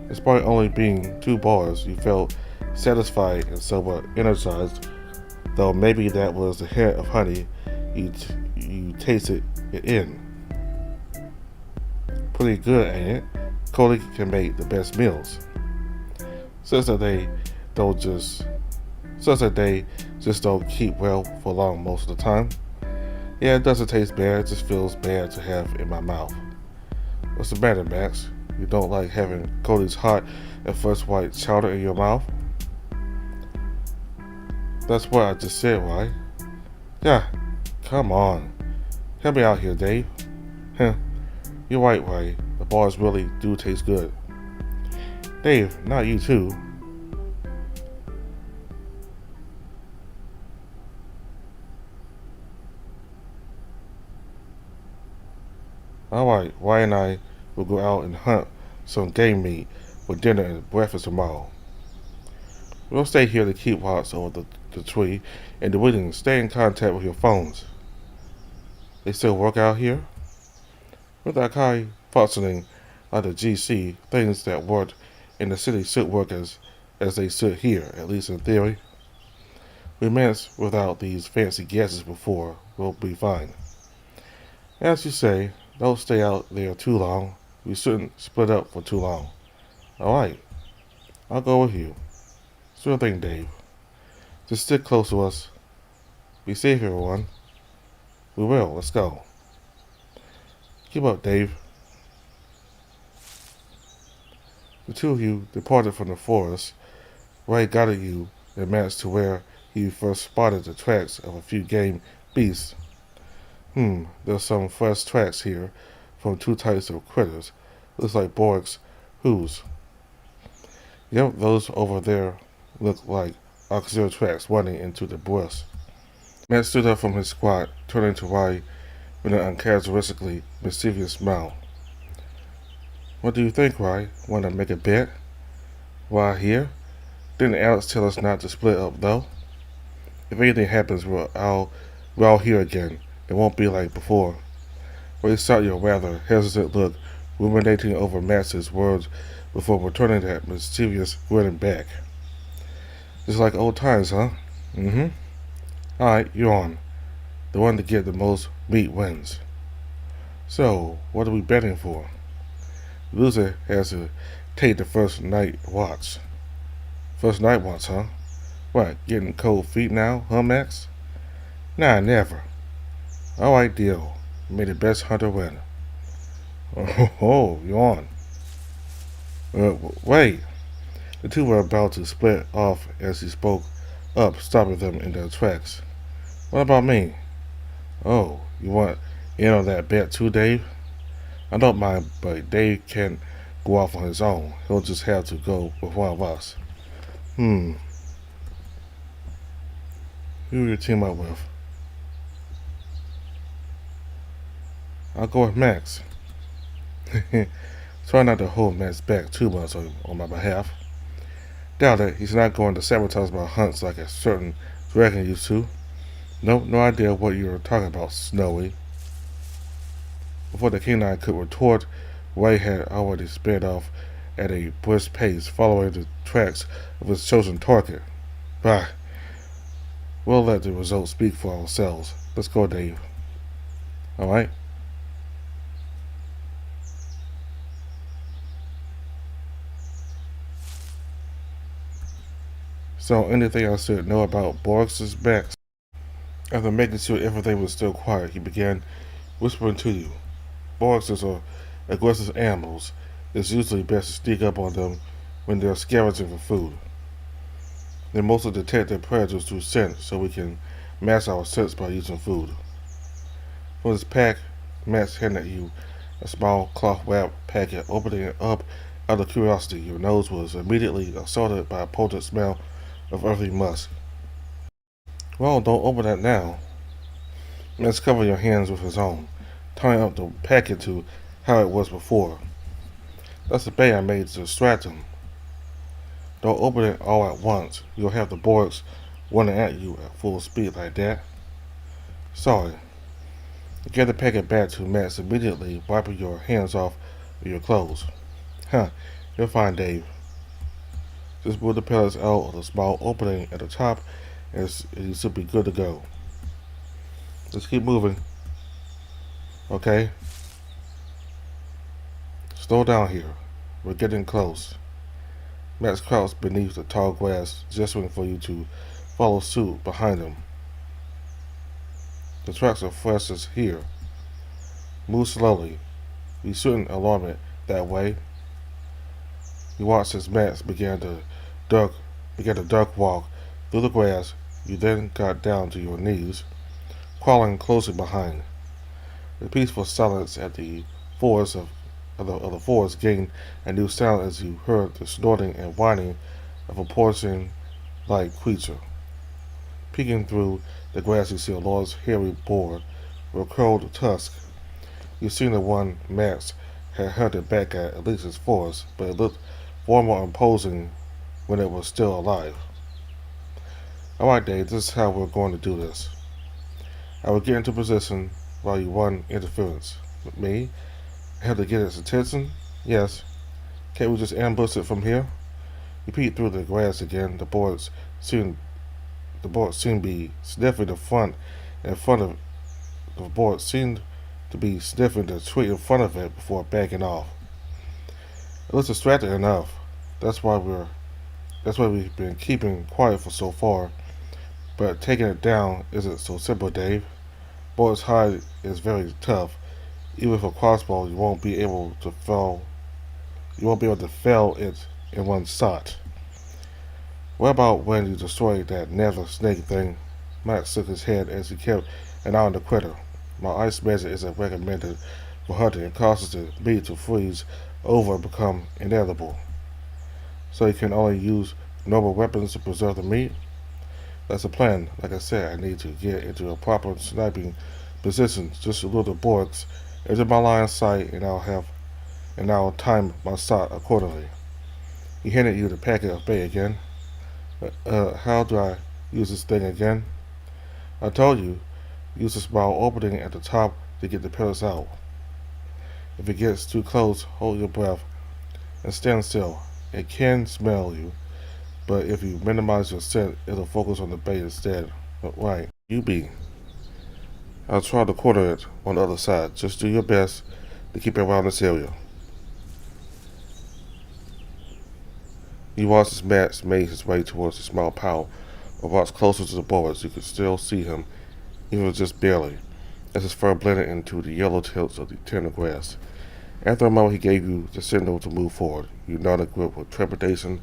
Despite only being 2 bars, you felt satisfied and somewhat energized, though maybe that was the hint of honey you tasted it in. Pretty good, ain't it? Cody can make the best meals. Since that they just don't keep well for long most of the time. Yeah, it doesn't taste bad, it just feels bad to have in my mouth. What's the matter, Max? You don't like having Cody's hot and first white chowder in your mouth? That's what I just said, right? Yeah, come on. Help me out here, Dave. You're right, Ray. The bars really do taste good. Dave, not you too. Alright, Ray and I will go out and hunt some game meat for dinner and breakfast tomorrow. We'll stay here to keep watch over the tree and the wedding. Stay in contact with your phones. They still work out here? With Arai functioning like the GC, things that worked in the city should work as they should here, at least in theory. We managed without these fancy gadgets before. We'll be fine. As you say, don't stay out there too long. We shouldn't split up for too long. Alright, I'll go with you. Sure thing, Dave. Just stick close to us. Be safe, everyone. We will. Let's go. Keep up, Dave. The two of you departed from the forest. Ray guided you and matched to where he first spotted the tracks of a few game beasts. There's some fresh tracks here from 2 types of critters. Looks like Borg's who's. Yep, those over there look like auxiliary tracks running into the bush. Matt stood up from his squat, turning to Ray with an uncharacteristically mischievous smile. What do you think, Ray? Want to make a bet? Why here? Didn't Alex tell us not to split up, though? If anything happens, we're all here again. It won't be like before. Ray saw your rather hesitant look, ruminating over Max's words before returning that mischievous grin back. Just like old times, huh? Alright, you're on. The one to get the most meat wins. So, what are we betting for? The loser has to take the first night watch. First night watch, huh? What, getting cold feet now, huh, Max? Nah, never. Alright, deal. May the best hunter win. Oh, you're on. Wait. The two were about to split off as he spoke up, stopping them in their tracks. What about me? Oh, you want in on that bet too, Dave? I don't mind, but Dave can't go off on his own. He'll just have to go with one of us. Who will you team up with? I'll go with Max. Try not to hold Max back too much on my behalf. Doubt it, he's not going to sabotage my hunts like a certain dragon used to. Nope, no idea what you're talking about, Snowy. Before the canine could retort, Ray had already sped off at a brisk pace, following the tracks of his chosen target. Bah, we'll let the results speak for ourselves. Let's go, Dave. Alright? So, anything I should know about Borges' backs? After making sure everything was still quiet, he began whispering to you. Borges are aggressive animals. It's usually best to sneak up on them when they're scavenging for food. They mostly detect their predators through scent, so we can mask our scents by using food. For his pack, Max handed you a small cloth wrapped packet. Opening it up out of curiosity, your nose was immediately assaulted by a potent smell of earthy musk. Well, don't open that now. Let's cover your hands with his own, tying up the packet to how it was before. That's the bait I made to distract him. Don't open it all at once. You'll have the Borgs running at you at full speed like that. Sorry. You get the packet back to Max immediately, wiping your hands off with your clothes. Huh, you're fine, Dave. Just move the pellets out of the small opening at the top, and you should be good to go. Let's keep moving. Okay? Slow down here. We're getting close. Max crouched beneath the tall grass, gesturing for you to follow suit behind him. The tracks are freshest here. Move slowly. We shouldn't alarm it that way. You watched as Max began to duck walk through the grass. You then got down to your knees, crawling closely behind. The peaceful silence at the forest of the forest gained a new sound as you heard the snorting and whining of a porcine-like creature. Peeking through the grass, you see a large, hairy boar with a curled tusk. You seen the one Max had hunted back at Alisa's forest, but it looked far more imposing when it was still alive. Alright, Dave, this is how we're going to do this. I will get into position while you run interference. With me? I have to get its attention? Yes. Can't we just ambush it from here? You peek through the grass again. The board seemed to be sniffing the board seemed to be sniffing the tree in front of it before backing off. It looks distracted enough. That's why we've been keeping quiet for so far. But taking it down isn't so simple, Dave. Board's hide is very tough. Even with a crossbow, you won't be able to fell it in one shot. What about when you destroyed that nether snake thing? Max shook his head as he kept an eye on the critter. My ice magic isn't recommended for hunting. It causes the meat to freeze over and become inedible. So you can only use normal weapons to preserve the meat? That's the plan. Like I said, I need to get into a proper sniping position. Just lure the Borgs into my line of sight, and I'll time my shot accordingly. He handed you the packet of bait again. How do I use this thing again? I told you, use the small opening at the top to get the pellets out. If it gets too close, hold your breath and stand still. It can smell you, but if you minimize your scent, it'll focus on the bait instead. Right, you be. I'll try to quarter it on the other side. Just do your best to keep it around this area. You watched as Max made his way towards the small pile of rocks closer to the boards. You could still see him, even just barely, as his fur blended into the yellow tilts of the tender grass. After a moment, he gave you the signal to move forward. You nodded with trepidation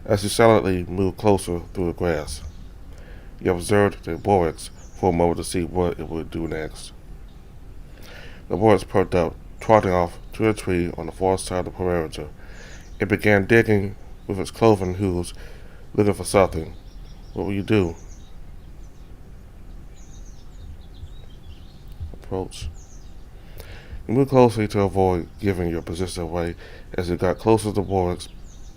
as you silently moved closer through the grass. You observed the Borgs for a moment to see what it would do next. The Borgs perked up, trotting off to a tree on the far side of the perimeter. It began digging with its cloven hooves, looking for something. What will you do? Approach. You moved closely to avoid giving your position away. As you got closer to the boards,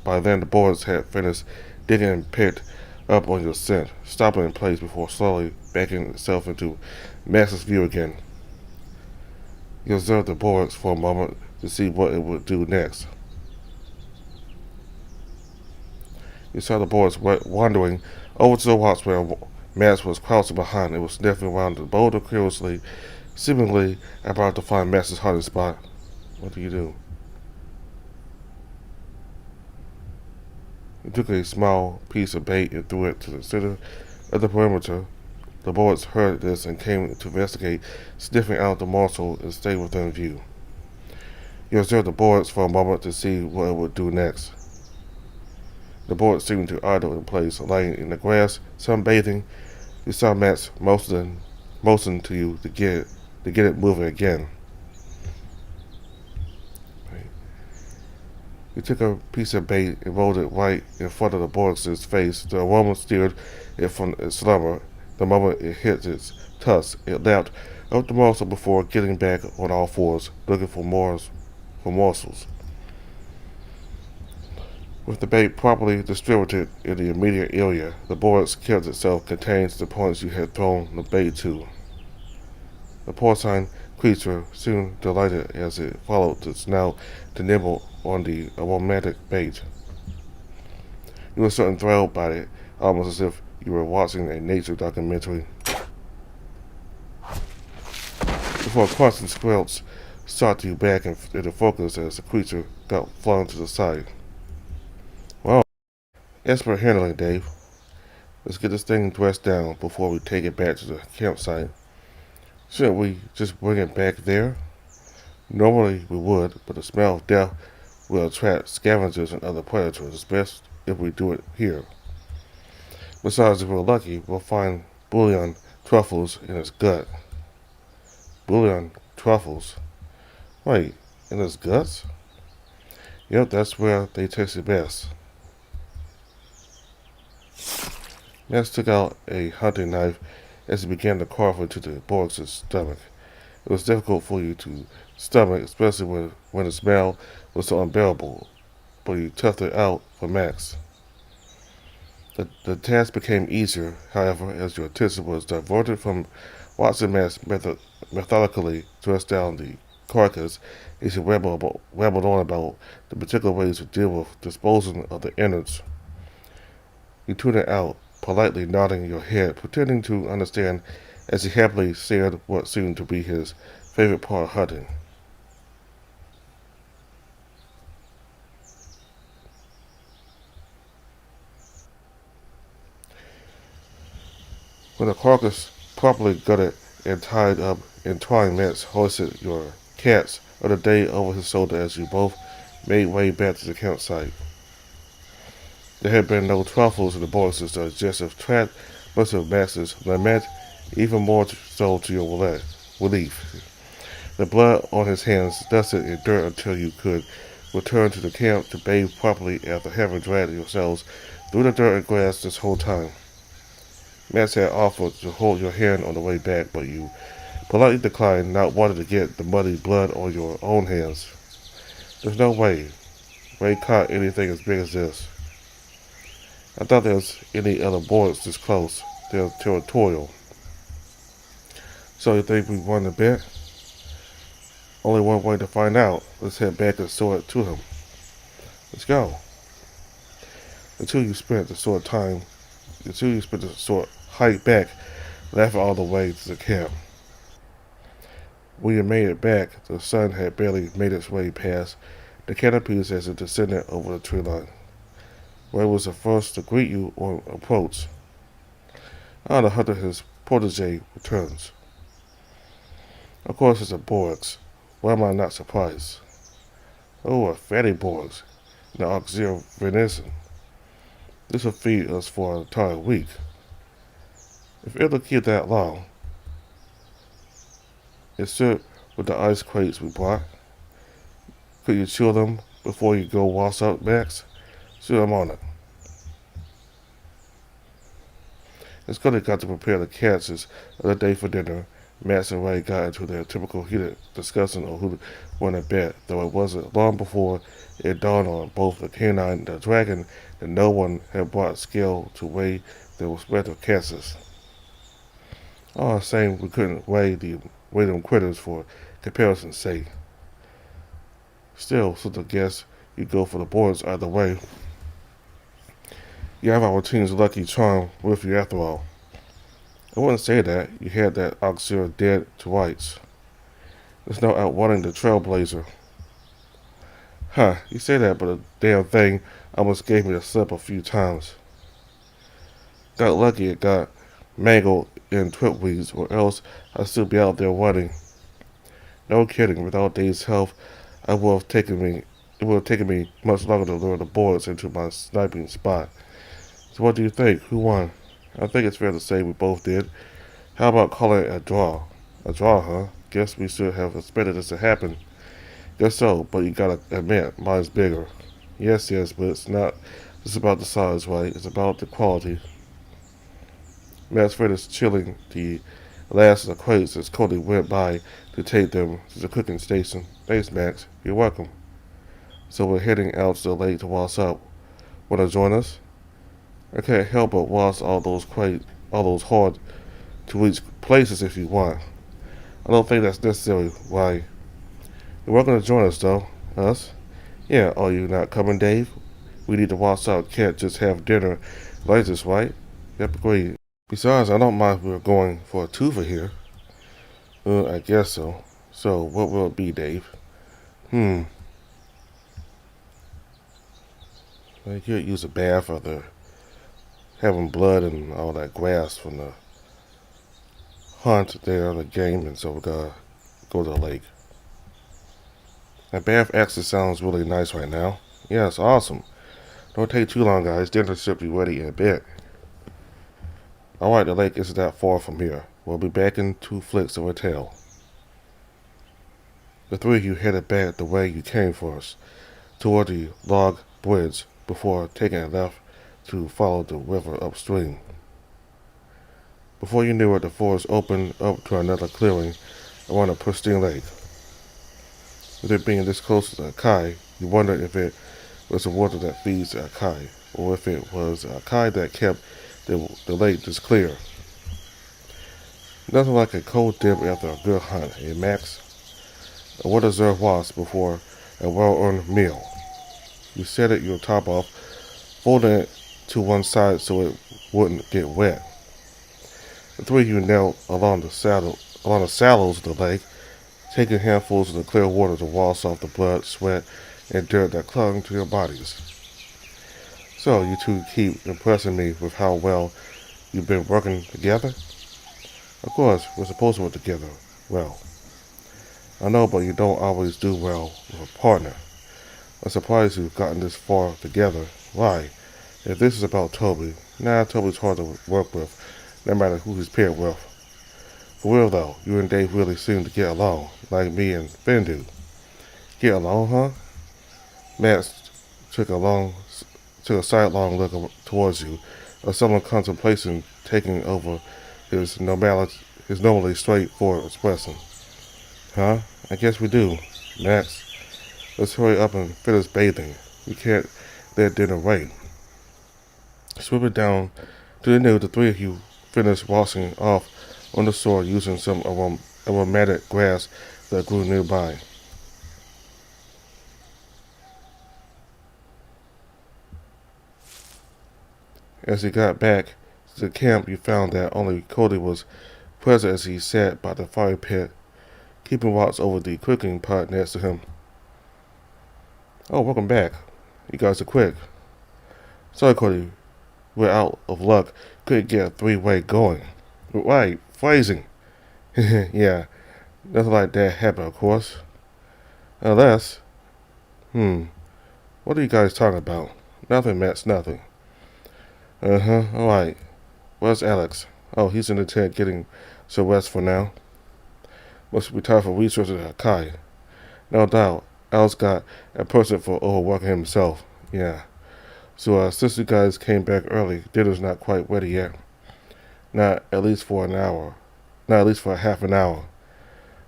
by then the boards had finished digging and picked up on your scent, stopping in place before slowly backing itself into Max's view again. You observed the boards for a moment to see what it would do next. You saw the boards wandering over to the rocks where Max was crouching behind. It was sniffing around the boulder curiously, seemingly about to find Max's hiding spot. What do? You took a small piece of bait and threw it to the center of the perimeter. The boards heard this and came to investigate, sniffing out the morsel and stayed within view. You observed the boards for a moment to see what it would do next. The boards seemed to idle in place, lying in the grass, sunbathing. You saw Max motion to you to get it moving again. You took a piece of bait and rolled it right in front of the boards' face. The aroma stirred it from its slumber. The moment it hit its tusks, it lapped up the morsel before getting back on all fours, looking for morsels. With the bait properly distributed in the immediate area, the boards kept itself contained to the points you had thrown the bait to. The porcine creature soon delighted as it followed the snout to nibble on the aromatic bait. You were certain thrilled by it, almost as if you were watching a nature documentary. Before constant squelch shot you back into focus as the creature got flung to the side. Well, expert handling, Dave. Let's get this thing dressed down before we take it back to the campsite. Shouldn't we just bring it back there? Normally we would, but the smell of death will attract scavengers and other predators. It's best if we do it here. Besides, if we're lucky, we'll find bouillon truffles in its gut. Bouillon truffles? Wait, in its guts? Yep, that's where they taste the best. Max took out a hunting knife as he began to carve into the boar's stomach. It was difficult for you to stomach, especially when the smell was so unbearable, but you toughed it out for Max. The task became easier, however, as your attention was diverted from watching Max methodically dress down the carcass as he rambled on about the particular ways to deal with disposing of the innards. You tuned it out, politely nodding your head, pretending to understand as he happily shared what seemed to be his favorite part of hunting. When the carcass properly gutted and tied up in twine mats, hoisted your cats of the day over his shoulder as you both made way back to the campsite. There had been no truffles in the boards' digestive tract, much of Max's lament, even more so to your relief. The blood on his hands dusted in dirt until you could return to the camp to bathe properly after having dragged yourselves through the dirt and grass this whole time. Max had offered to hold your hand on the way back, but you politely declined, not wanting to get the muddy blood on your own hands. There's no way Ray caught anything as big as this. I thought there was any other boards this close. They're territorial. So you think we won the bet? Only one way to find out. Let's head back and show it to him. Let's go. Until you spent the short hike back, laughing all the way to the camp. When you made it back, the sun had barely made its way past the canopies as it descended over the tree line. Ray was the first to greet you on approach. The hunter, his protege, returns. Of course, it's a Borgs. Why am I not surprised? Oh, a fatty Borgs, and an auxiliary venison. This will feed us for an entire week. If it'll keep that long, it's served with the ice crates we brought. Could you chill them before you go waltz up, Max? Sure, I'm on it. It's good they got to prepare the cats the other day for dinner. Max and Ray got into their typical heated discussion of who won a bet, though it wasn't long before it dawned on both the canine and the dragon that no one had brought scale to weigh their respective catches. Oh, saying we couldn't weigh them critters for comparison's sake. Still, so the guess you go for the boards either way. You have our team's lucky charm with you after all. I wouldn't say that. You had that auxiliary dead to rights. There's no outrunning the trailblazer. Huh, you say that, but the damn thing almost gave me the slip a few times. Got lucky it got mangled in twitweeds, or else I'd still be out there running. No kidding, without Dave's help, it would have taken me much longer to lure the boards into my sniping spot. So what do you think? Who won? I think it's fair to say we both did. How about calling it a draw? A draw, huh? Guess we should have expected this to happen. Guess so, but you gotta admit, mine's bigger. Yes, but it's not just about the size, right? It's about the quality. Matt's friend is chilling the last of the crates as Cody went by to take them to the cooking station. Thanks, Max. You're welcome. So we're heading out to the lake to waltz up. Wanna join us? I can't help but waltz all those hard to reach places if you want. I don't think that's necessary. Why? You're welcome to join us, though. Us? Yeah, are you not coming, Dave? We need to waltz out. Can't just have dinner like this, right? Yep, agreed. Besides, I don't mind if we're going for a twofer here. I guess so. So, what will it be, Dave? I could use a bath after having blood and all that grass from the hunt there, the game, and so we're gonna go to the lake. That bath actually sounds really nice right now. Yeah, it's awesome. Don't take too long, guys. Dinner should be ready in a bit. Alright, the lake isn't that far from here. We'll be back in 2 flicks of a tail. The three of you headed back the way you came for us, toward the log bridge, before taking a left to follow the river upstream. Before you knew it, the forest opened up to another clearing around a pristine lake. With it being this close to the Akai, you wondered if it was the water that feeds the Akai, or if it was the Akai that kept the lake this clear. Nothing like a cold dip after a good hunt, eh, Max? A well-deserved wash before a well-earned meal. You set it your top off, folding it to one side so it wouldn't get wet. The three of you knelt along the shallows of the lake, taking handfuls of the clear water to wash off the blood, sweat, and dirt that clung to your bodies. So you two keep impressing me with how well you've been working together? Of course, we're supposed to work together well. I know, but you don't always do well with a partner. I'm surprised you've gotten this far together. Why? If this is about Toby, Toby's hard to work with, no matter who he's paired with. For real though, you and Dave really seem to get along, like me and Finn do. Get along, huh? Matt took a sidelong look towards you, a sudden contemplation taking over his normally straightforward expression. Huh? I guess we do. Max, let's hurry up and finish bathing. We can't let dinner wait. Swooping down to the new, the three of you finished washing off on the shore using some aromatic grass that grew nearby. As you got back to the camp, you found that only Cody was present as he sat by the fire pit, keeping watch over the cooking pot next to him. Oh, welcome back. You guys are quick. Sorry, Cody. We're out of luck. Couldn't get a three-way going. Right, phrasing. Yeah, nothing like that happened, of course. Unless, what are you guys talking about? Nothing, Matt, nothing. Alright. Where's Alex? Oh, he's in the tent getting some rest for now. Must be time for research at Akai. No doubt. Al's got a person for overworking himself. Yeah. So since you guys came back early, dinner's not quite ready yet. Not at least for an hour. Not at least for half an hour.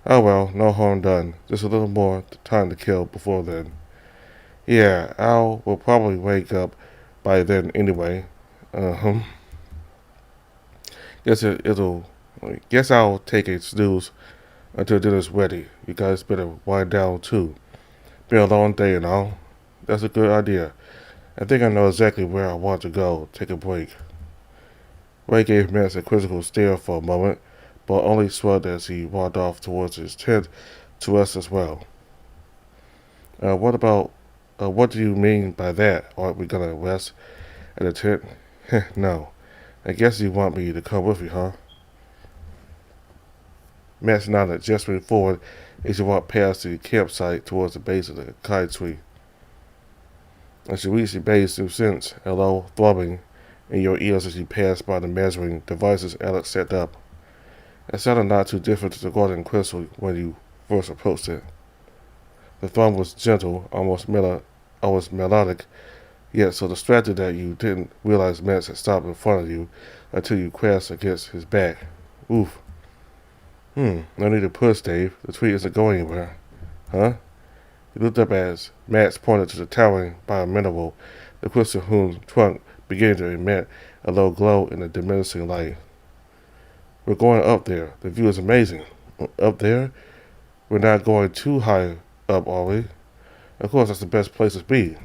Oh well, no harm done. Just a little more time to kill before then. Yeah, Al will probably wake up by then anyway. Uh-huh. Guess it'll. Guess I'll take a snooze until dinner's ready. You guys better wind down too. Been a long day and all. That's a good idea. I think I know exactly where I want to go. Take a break. Ray gave Max a quizzical stare for a moment, but only shrugged as he walked off towards his tent to rest as well. What about? What do you mean by that? Aren't we gonna rest at the tent? No. I guess you want me to come with you, huh? Max nodded, gesturing forward as he walked past the campsite towards the base of the kite tree. As you reached the base, you sensed a low throbbing in your ears as you passed by the measuring devices Alex set up. It sounded not too different to the golden crystal when you first approached it. The thrum was gentle, almost melodic, yet so distracted that you didn't realize Max had stopped in front of you until you crashed against his back. Oof. No need to push, Dave. The tree isn't going anywhere. Huh? He looked up as Max pointed to the towering biomineral, the crystal whose trunk beginning to emit a low glow in the diminishing light. We're going up there. The view is amazing. Up there? We're not going too high up, are we? Of course, that's the best place to be.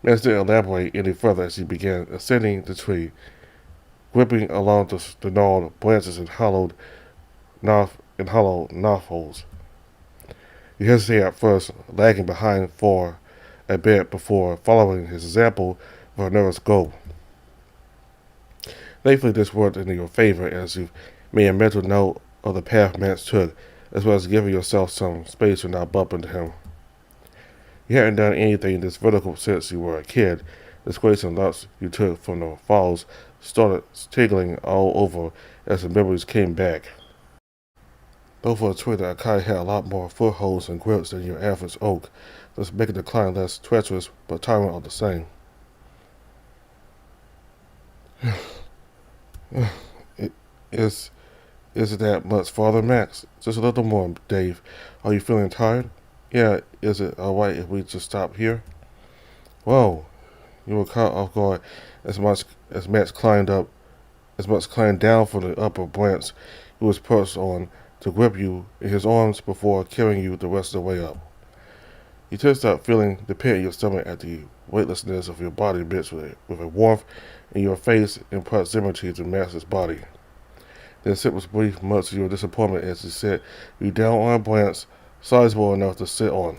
Max didn't elaborate any further as he began ascending the tree, gripping along the gnarled branches and hollow knob holes. He hesitated at first, lagging behind for a bit before following his example with a nervous go. Thankfully, this worked in your favor as you made a mental note of the path Max took, as well as giving yourself some space to not bump into him. You hadn't done anything this vertical since you were a kid. The squares and lumps you took from the falls started tingling all over as the memories came back. Though for a tree that Akai had a lot more footholds and grips than your average oak, thus making the climb less treacherous but tiring all the same. Is it that much farther, Max? Just a little more, Dave. Are you feeling tired? Yeah, is it alright if we just stop here? Whoa. You were caught off guard as Max climbed down from the upper branch he was perched on to grip you in his arms before carrying you the rest of the way up. You tensed up, feeling the pit in your stomach at the weightlessness of your body mixed with a warmth in your face in proximity to Max's body. Then sit was brief, much to your disappointment as he set you down on a branch sizable enough to sit on.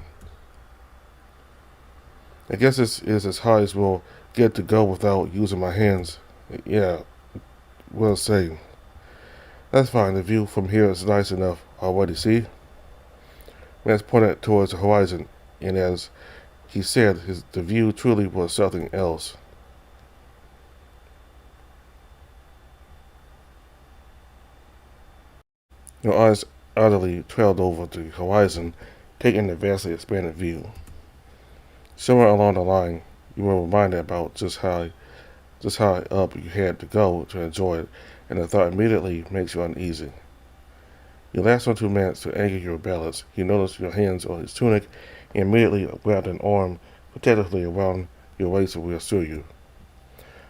I guess this is as high as we'll get to go without using my hands. Yeah, we'll say. That's fine, the view from here is nice enough already, see? Max pointed towards the horizon, and as he said, the view truly was something else. Your eyes utterly trailed over the horizon, taking the vastly expanded view. Somewhere along the line, you were reminded about just how up you had to go to enjoy it, and the thought immediately makes you uneasy. You last on 2 minutes to anchor your balance. You noticed your hands on his tunic and immediately grabbed an arm protectively around your waist to reassure you.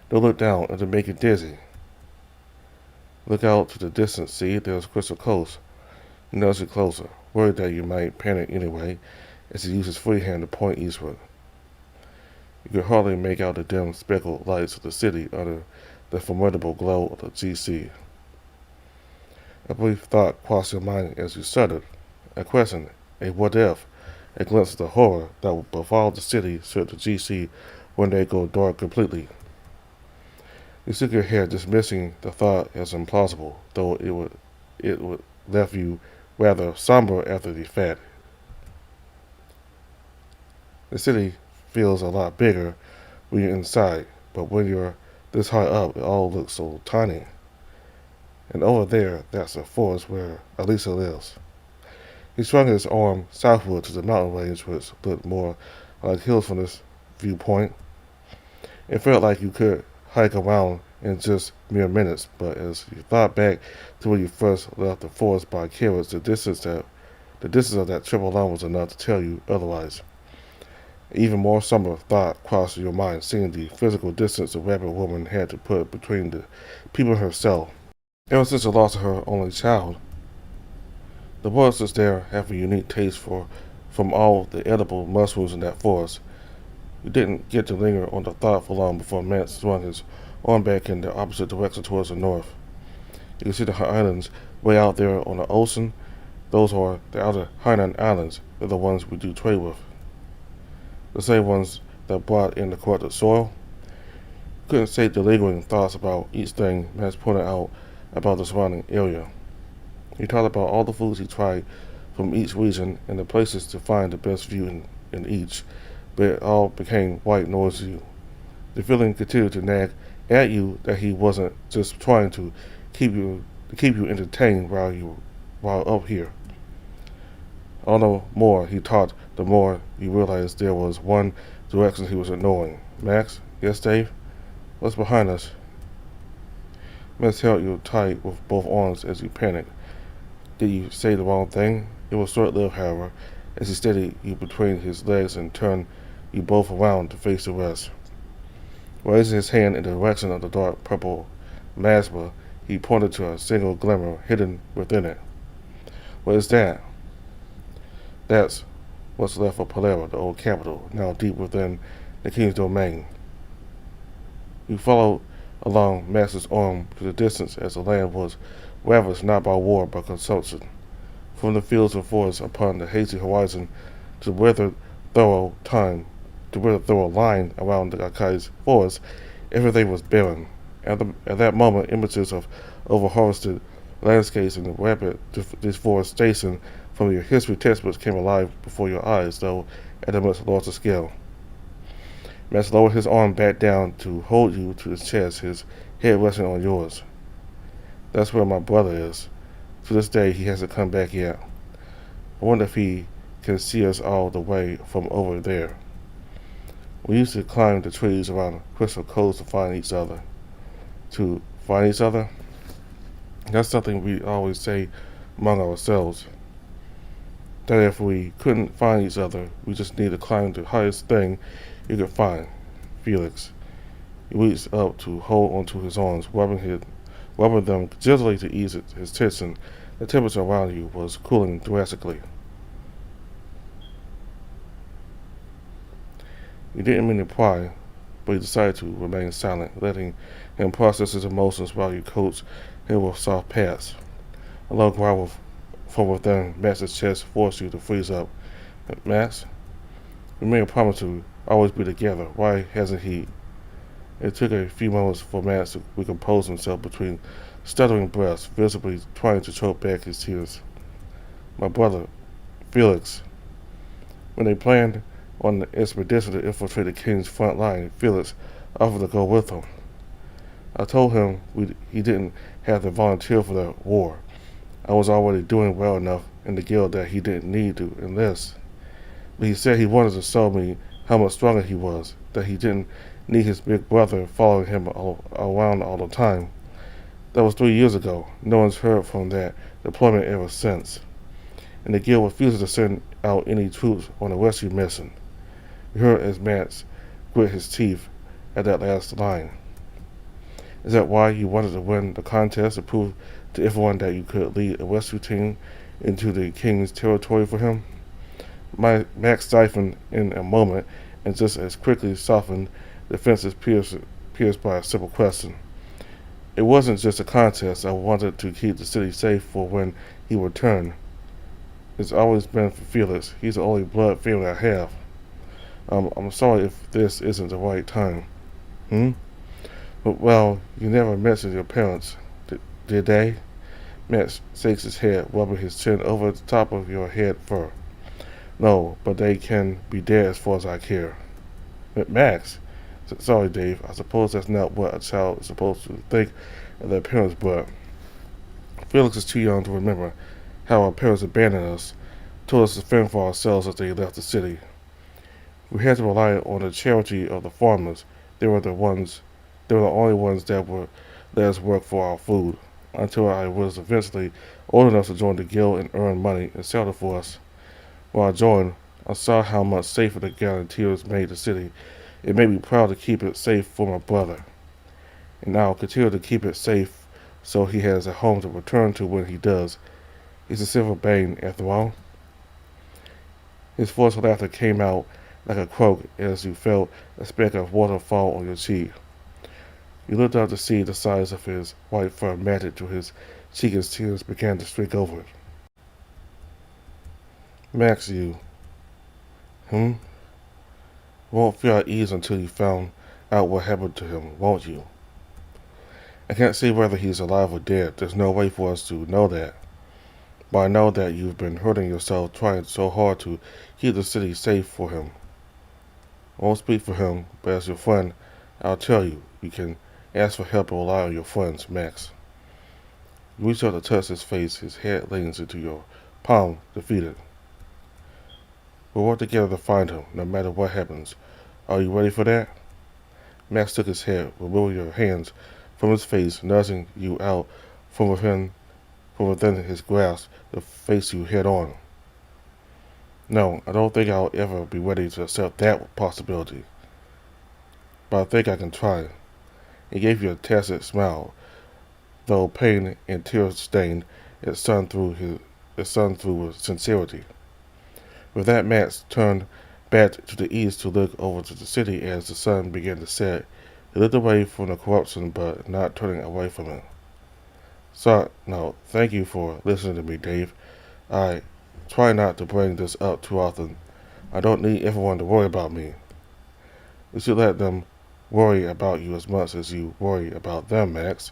Don't look down, it'll make you dizzy. Look out to the distance, see, there's Crystal Coast. He nudged you closer, worried that you might panic anyway, as he used his free hand to point eastward. You could hardly make out the dim speckled lights of the city under the formidable glow of the GC. A brief thought crossed your mind as you shuddered. A question, a what if, a glimpse of the horror that would befall the city should the GC one day go dark completely. You shook your head, dismissing the thought as implausible, though it would left you rather somber after the fact. The city feels a lot bigger when you're inside, but when you're this high up, it all looks so tiny. And over there, that's the forest where Alisa lives. He swung his arm southward to the mountain range, which looked more like hills from this viewpoint. It felt like you could hike around in just mere minutes, but as you thought back to when you first left the forest by carriage, the distance of that trip alone was enough to tell you otherwise. Even more somber thought crossed your mind, seeing the physical distance the rabbit woman had to put between the people and herself. Ever since the loss of her only child, the foresters there have a unique taste from all the edible mushrooms in that forest. You didn't get to linger on the thought for long before Matt swung his arm back in the opposite direction towards the north. You can see the islands way out there on the ocean. Those are the outer Hainan Islands. They're the ones we do trade with. The same ones that brought in the corrupted soil. Couldn't say the lingering thoughts about each thing Matt pointed out about the surrounding area. He talked about all the foods he tried from each region and the places to find the best view in each, but it all became white noise to you. The feeling continued to nag at you that he wasn't just trying to keep you entertained while up here. All the more he talked, the more you realized there was one direction he was ignoring. Max? Yes, Dave? What's behind us? Max held you tight with both arms as you panicked. Did you say the wrong thing? It was short-lived, however, as he steadied you between his legs and turned you both around to face the rest. Raising his hand in the direction of the dark purple masma, he pointed to a single glimmer hidden within it. What is that? That's what's left of Palara, the old capital, now deep within the king's domain. You followed along Max's arm to the distance as the land was ravaged not by war but consumption. From the fields and forests upon the hazy horizon to the withered thorough line around the Akai's forest, everything was barren. At that moment, images of over-harvested landscapes and rapid deforestation from your history textbooks came alive before your eyes, though at a much larger scale. Max lowered his arm back down to hold you to his chest, his head resting on yours. That's where my brother is. To this day, he hasn't come back yet. I wonder if he can see us all the way from over there. We used to climb the trees around Crystal Coast to find each other. To find each other? That's something we always say among ourselves. That if we couldn't find each other, we just need to climb the highest thing you could find. Felix. He reached up to hold onto his arms, rubbing them gently to ease his tension. The temperature around you was cooling drastically. You didn't mean to pry, but you decided to remain silent, letting him process his emotions while you coached him with soft pats. A low growl from within Max's chest forced you to freeze up. Max, we made a promise to always be together. Why hasn't he? It took a few moments for Max to recompose himself between stuttering breaths, visibly trying to choke back his tears. My brother, Felix. When they planned on the expedition to infiltrate the king's front line, Felix offered to go with him. I told him he didn't have to volunteer for the war. I was already doing well enough in the guild that he didn't need to enlist. But he said he wanted to show me how much stronger he was, that he didn't need his big brother following him around all the time. That was 3 years ago. No one's heard from that deployment ever since. And the guild refuses to send out any troops on a rescue mission. You heard as Max grit his teeth at that last line. Is that why you wanted to win the contest to prove to everyone that you could lead a rescue team into the king's territory for him? Max stifled in a moment and just as quickly softened, the fences pierced by a simple question. It wasn't just a contest. I wanted to keep the city safe for when he returned. It's always been for Felix. He's the only blood family I have. I'm sorry if this isn't the right time. But, well, you never mentioned your parents, did they? Max shakes his head, rubbing his chin over the top of your head fur. No, but they can be dead as far as I care. Max, sorry, Dave. I suppose that's not what a child is supposed to think of their parents, but Felix is too young to remember how our parents abandoned us told us to fend for ourselves as they left the city. We had to rely on the charity of the farmers. They were the ones they were the only ones that would let us work for our food, until I was eventually old enough to join the guild and earn money and sell it for us. When I joined, I saw how much safer the volunteers made the city. It made me proud to keep it safe for my brother, and I'll continue to keep it safe so he has a home to return to when he does. It's a silver bane, after all. His forced laughter came out like a croak as you felt a speck of water fall on your cheek. You looked up to see the size of his white fur matted to his cheek as tears began to streak over it. Max, you, hmm? Won't feel at ease until you found out what happened to him, won't you? I can't say whether he's alive or dead. There's no way for us to know that. But I know that you've been hurting yourself trying so hard to keep the city safe for him. I won't speak for him, but as your friend, I'll tell you, you can ask for help and rely on your friends, Max. You reach out to touch his face, his head leans into your palm, defeated. We'll work together to find him, no matter what happens. Are you ready for that? Max took his head, removing your hands from his face, nudging you out from within his grasp to face you head on. No, I don't think I'll ever be ready to accept that possibility. But I think I can try. He gave you a tacit smile, though pain and tears stained it shone through with sincerity. With that, Max turned back to the east to look over to the city as the sun began to set. He looked away from the corruption, but not turning away from it. No, thank you for listening to me, Dave. I try not to bring this up too often. I don't need everyone to worry about me. You should let them worry about you as much as you worry about them, Max.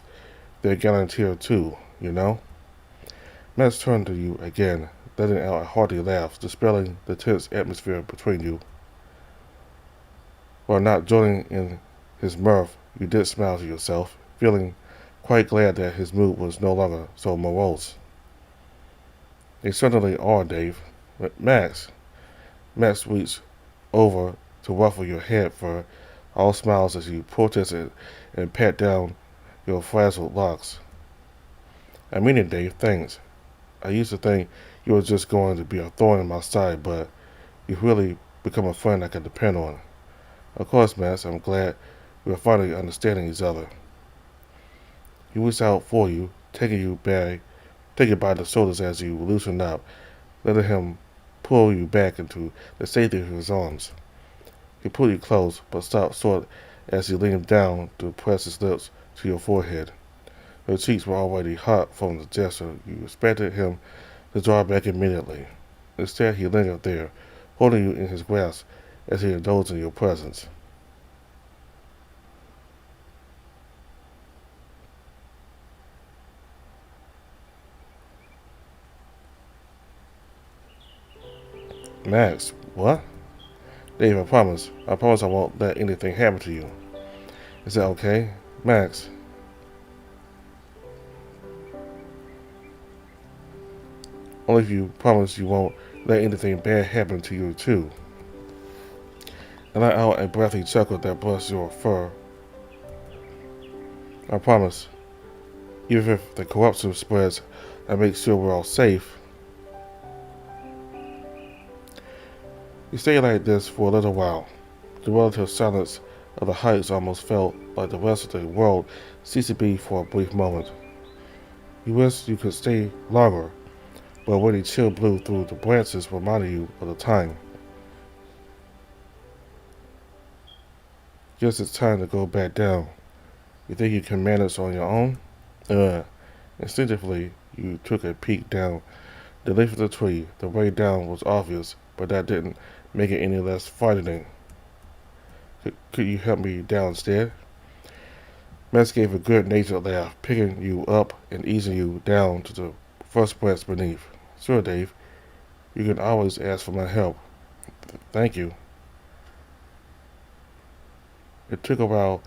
They're volunteer too, you know? Max turned to you again, letting out a hearty laugh, dispelling the tense atmosphere between you. While not joining in his mirth, you did smile to yourself, feeling quite glad that his mood was no longer so morose. They certainly are, Dave. But Max reached over to ruffle your head fur, all smiles as you protested and pat down your frazzled locks. I mean it, Dave, thanks. I used to think you were just going to be a thorn in my side, but you've really become a friend I can depend on. Of course, Max, I'm glad we're finally understanding each other. He reached out for you, taking you by the shoulders as you loosened up, letting him pull you back into the safety of his arms. He pulled you close, but stopped short as he leaned down to press his lips to your forehead. Your cheeks were already hot from the gesture. You expected him to draw back immediately. Instead, he lingered there, holding you in his grasp as he indulged in your presence. Max, what? Dave, I promise. I promise I won't let anything happen to you. Is that okay? Max. Only if you promise you won't let anything bad happen to you, too. And let out a breathy chuckle that brushed your fur. I promise. Even if the corruption spreads, I make sure we're all safe. You stayed like this for a little while. The relative silence of the heights almost felt like the rest of the world ceased to be for a brief moment. You wished you could stay longer, but when a chill blew through the branches reminded you of the time. Guess it's time to go back down. You think you can manage on your own? Instinctively, you took a peek down the leaf of the tree. The way down was obvious, but that didn't make it any less frightening. Could you help me down instead? Max gave a good-natured laugh, picking you up and easing you down to the first branch beneath. Sure, Dave. You can always ask for my help. Thank you. It took a while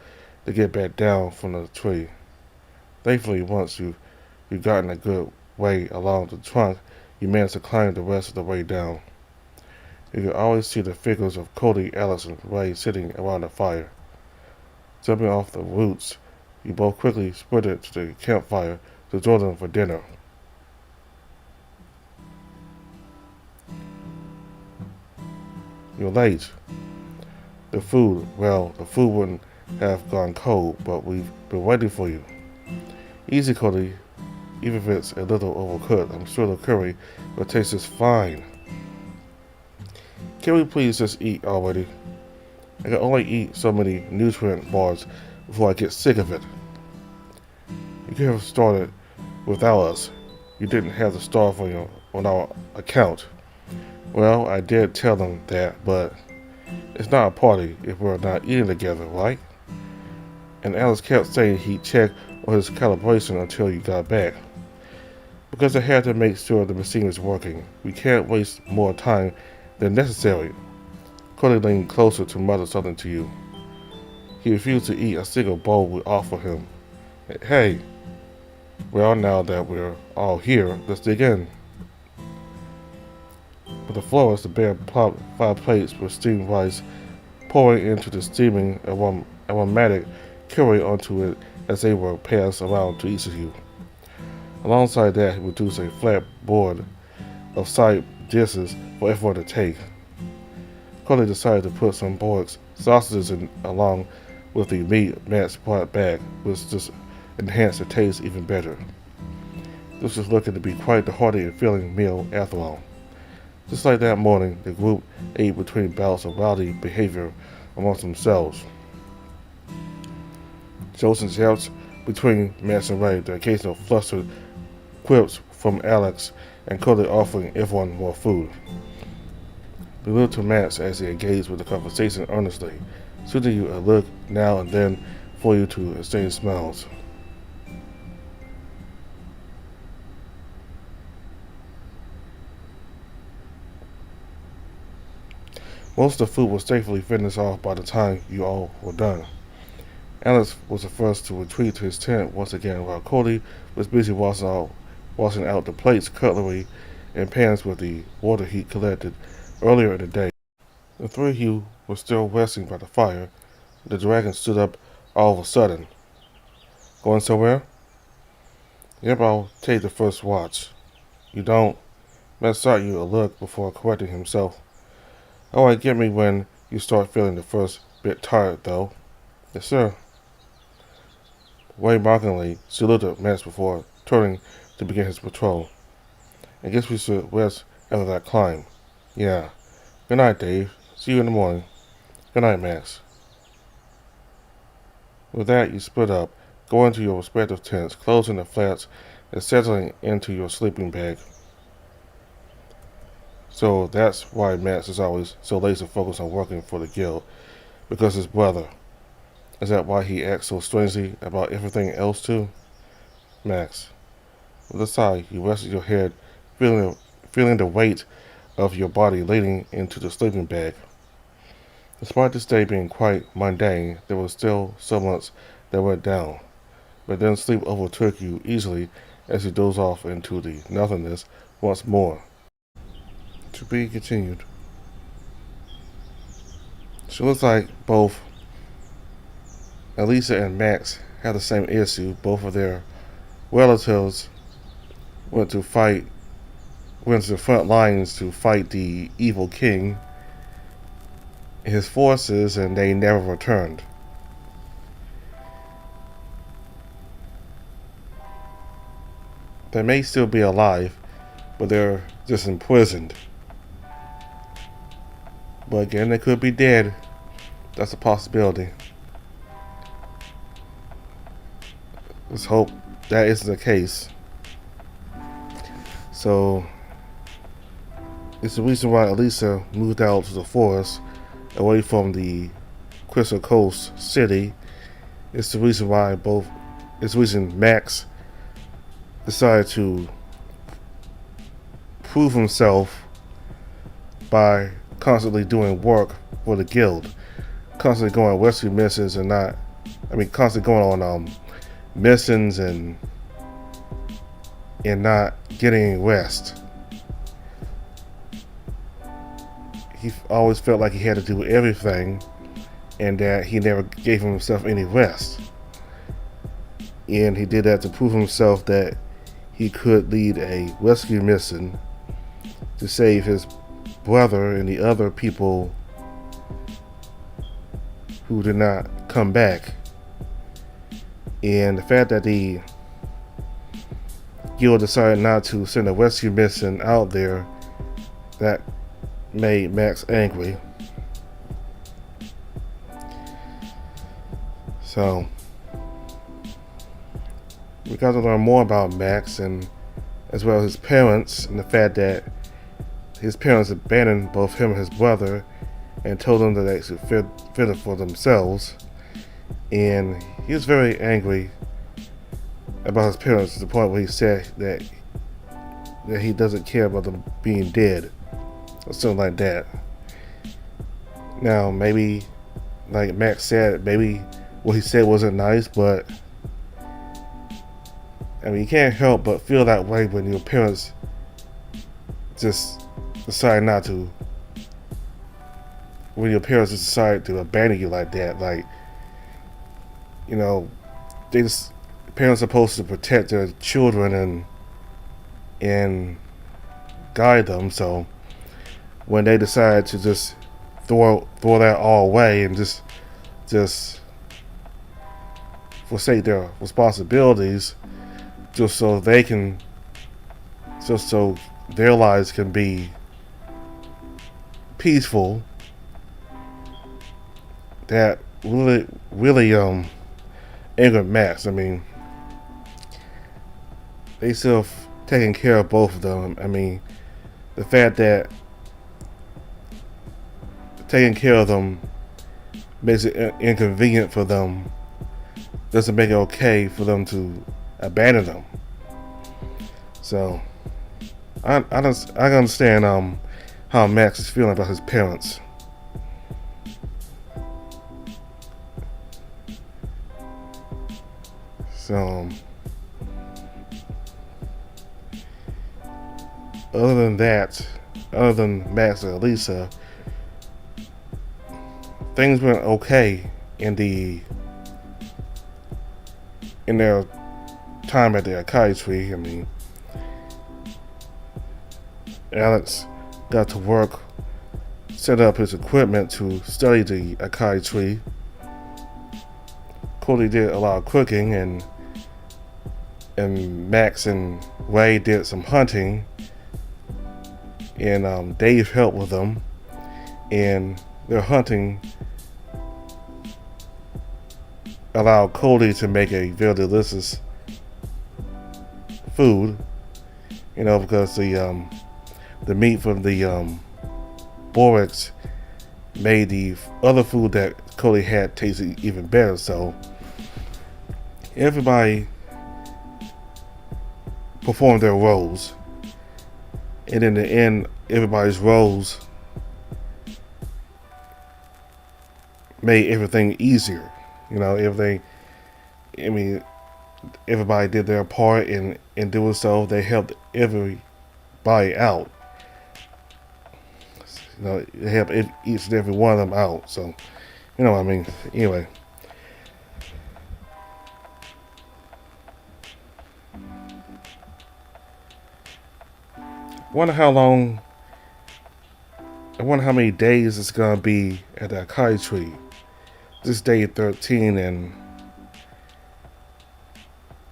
to get back down from the tree. Thankfully, once you've gotten a good way along the trunk, you managed to climb the rest of the way down. You could always see the figures of Cody, Alice, and Ray sitting around the fire. Jumping off the roots, you both quickly sprinted to the campfire to join them for dinner. You're late. The food wouldn't have gone cold, but we've been waiting for you. Easy, Cody. Even if it's a little overcooked, I'm sure the curry will taste just fine. Can we please just eat already? I can only eat so many nutrient bars before I get sick of it. You could have started without us. You didn't have to starve on our account. Well, I did tell them that, but it's not a party if we're not eating together, right? And Alice kept saying he'd check on his calibration until you got back. Because I had to make sure the machine is working. We can't waste more time than necessary. Cody leaned closer to mutter something to you. He refused to eat a single bowl we offered him. Hey, well, now that we're all here, let's dig in. With the floors, the bear plopped 5 plates with steamed rice, pouring into the steaming aromatic curry onto it as they were passed around to each of you. Alongside that, he reduced a flat board of side dishes for everyone to take. Cody decided to put some pork sausages in along with the meat Max brought back, which just enhanced the taste even better. This was looking to be quite the hearty and filling meal after all. Just like that morning, the group ate between bouts of rowdy behavior amongst themselves. Jokes and shouts between Max and Ray, the occasional flustered quips from Alex, and Cody offering everyone more food. They looked to Max as he engaged with the conversation earnestly, shooting you a look now and then for you to exchange smiles. Most of the food was thankfully finished off by the time you all were done. Alex was the first to retreat to his tent once again, while Cody was busy washing out the plates, cutlery, and pans with the water he collected earlier in the day. The 3 of you were still resting by the fire. The dragon stood up all of a sudden. Going somewhere? Yep, I'll take the first watch. You don't? Matt shot you a look before correcting himself. Alright, get me when you start feeling the first bit tired, though. Yes, sir. Ray mockingly saluted Max before turning to begin his patrol. I guess we should rest after that climb. Yeah. Good night, Dave. See you in the morning. Good night, Max. With that, you split up, going to your respective tents, closing the flats, and settling into your sleeping bag. So that's why Max is always so laser focused on working for the guild, because his brother. Is that why he acts so strangely about everything else too? Max. With a sigh, you rested your head, feeling the weight of your body leaning into the sleeping bag. Despite this day being quite mundane, there was still so much that went down. But then sleep overtook you easily as you dozed off into the nothingness once more. To be continued. So it looks like both Alisa and Max have the same issue. Both of their relatives went to the front lines to fight the evil king, his forces, and they never returned. They may still be alive, but they're just imprisoned. But again, they could be dead. That's a possibility. Let's hope that isn't the case. So, it's the reason why Alisa moved out to the forest, away from the Crystal Coast city. It's the reason why Max decided to prove himself by constantly doing work for the guild, constantly going on rescue missions constantly going on missions and not getting any rest. he always felt like he had to do everything, and that he never gave himself any rest. And he did that to prove himself that he could lead a rescue mission to save his brother and the other people who did not come back. And the fact that the guild decided not to send a rescue mission out there, that made Max angry. So we got to learn more about Max, and as well as his parents, and the fact that his parents abandoned both him and his brother and told them that they should fend for themselves. And he was very angry about his parents to the point where he said that he doesn't care about them being dead or something like that. Now, maybe, like Max said, maybe what he said wasn't nice, but I mean, you can't help but feel that way when your parents just decide not to. When your parents just decide to abandon you like that, like, you know, parents are supposed to protect their children and guide them. So when they decide to just throw that all away and just forsake their responsibilities, just so their lives can be peaceful, that really angered Max. I mean, they still taking care of both of them. I mean, the fact that taking care of them makes it inconvenient for them doesn't make it okay for them to abandon them. So I understand how Max is feeling about his parents. So other than Max and Alisa, things went okay in their time at the Arai tree. I mean, Alex got to work, set up his equipment to study the Arai tree. Cody did a lot of cooking, and Max and Ray did some hunting, and Dave helped with them, and their hunting allowed Cody to make a very delicious food, because the meat from the borax made the other food that Cody had taste even better. So everybody performed their roles, and in the end, everybody's roles made everything easier. Everything. I mean, everybody did their part, and in doing so, they helped everybody out. They helped each and every one of them out. So, what I mean. Anyway. I wonder how many days it's gonna be at the Arai tree. This day 13, and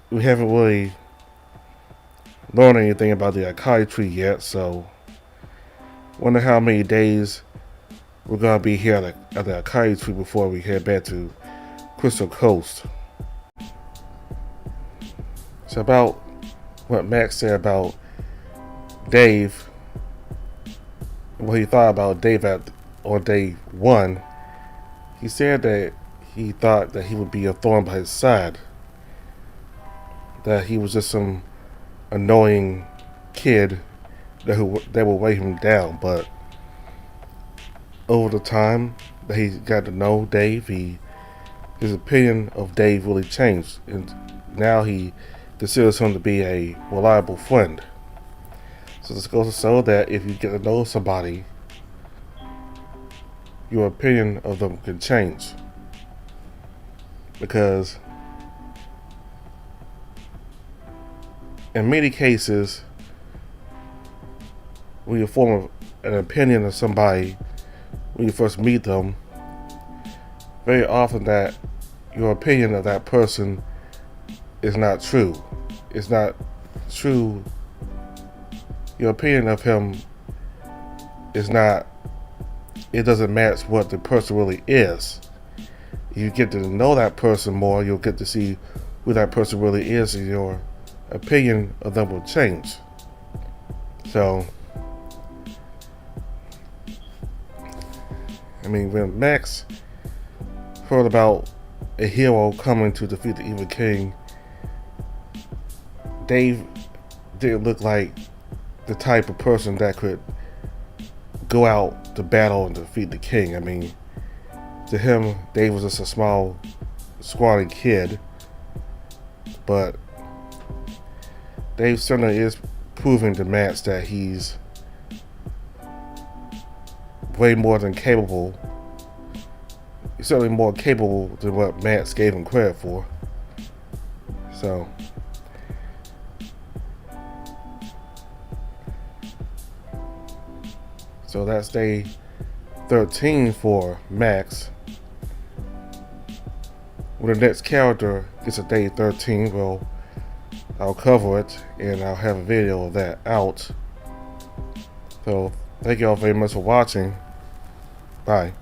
we haven't really learned anything about the Arai tree yet, so wonder how many days we're gonna be here at the Arai tree before we head back to Crystal Coast. So about what Max said about Dave, what he thought about Dave on day 1, he said that he thought that he would be a thorn by his side, that he was just some annoying kid that would weigh him down. But over the time that he got to know Dave, his opinion of Dave really changed, and now he considers him to be a reliable friend. So this goes to show that if you get to know somebody your opinion of them can change. Because in many cases, when you form an opinion of somebody when you first meet them, very often that your opinion of that person is not true. It's not true. Your opinion of him is not, it doesn't match what the person really is. You get to know that person more, you'll get to see who that person really is, and your opinion of them will change. So, I mean, when Max heard about a hero coming to defeat the evil king, Dave didn't look like the type of person that could go out to battle and defeat the king. I mean, to him, Dave was just a small, scrawny kid. But Dave certainly is proving to Max that he's way more than capable. He's certainly more capable than what Max gave him credit for. So that's day 13 for Max. When the next character gets a day 13, well, I'll cover it and I'll have a video of that out. So thank you all very much for watching. Bye.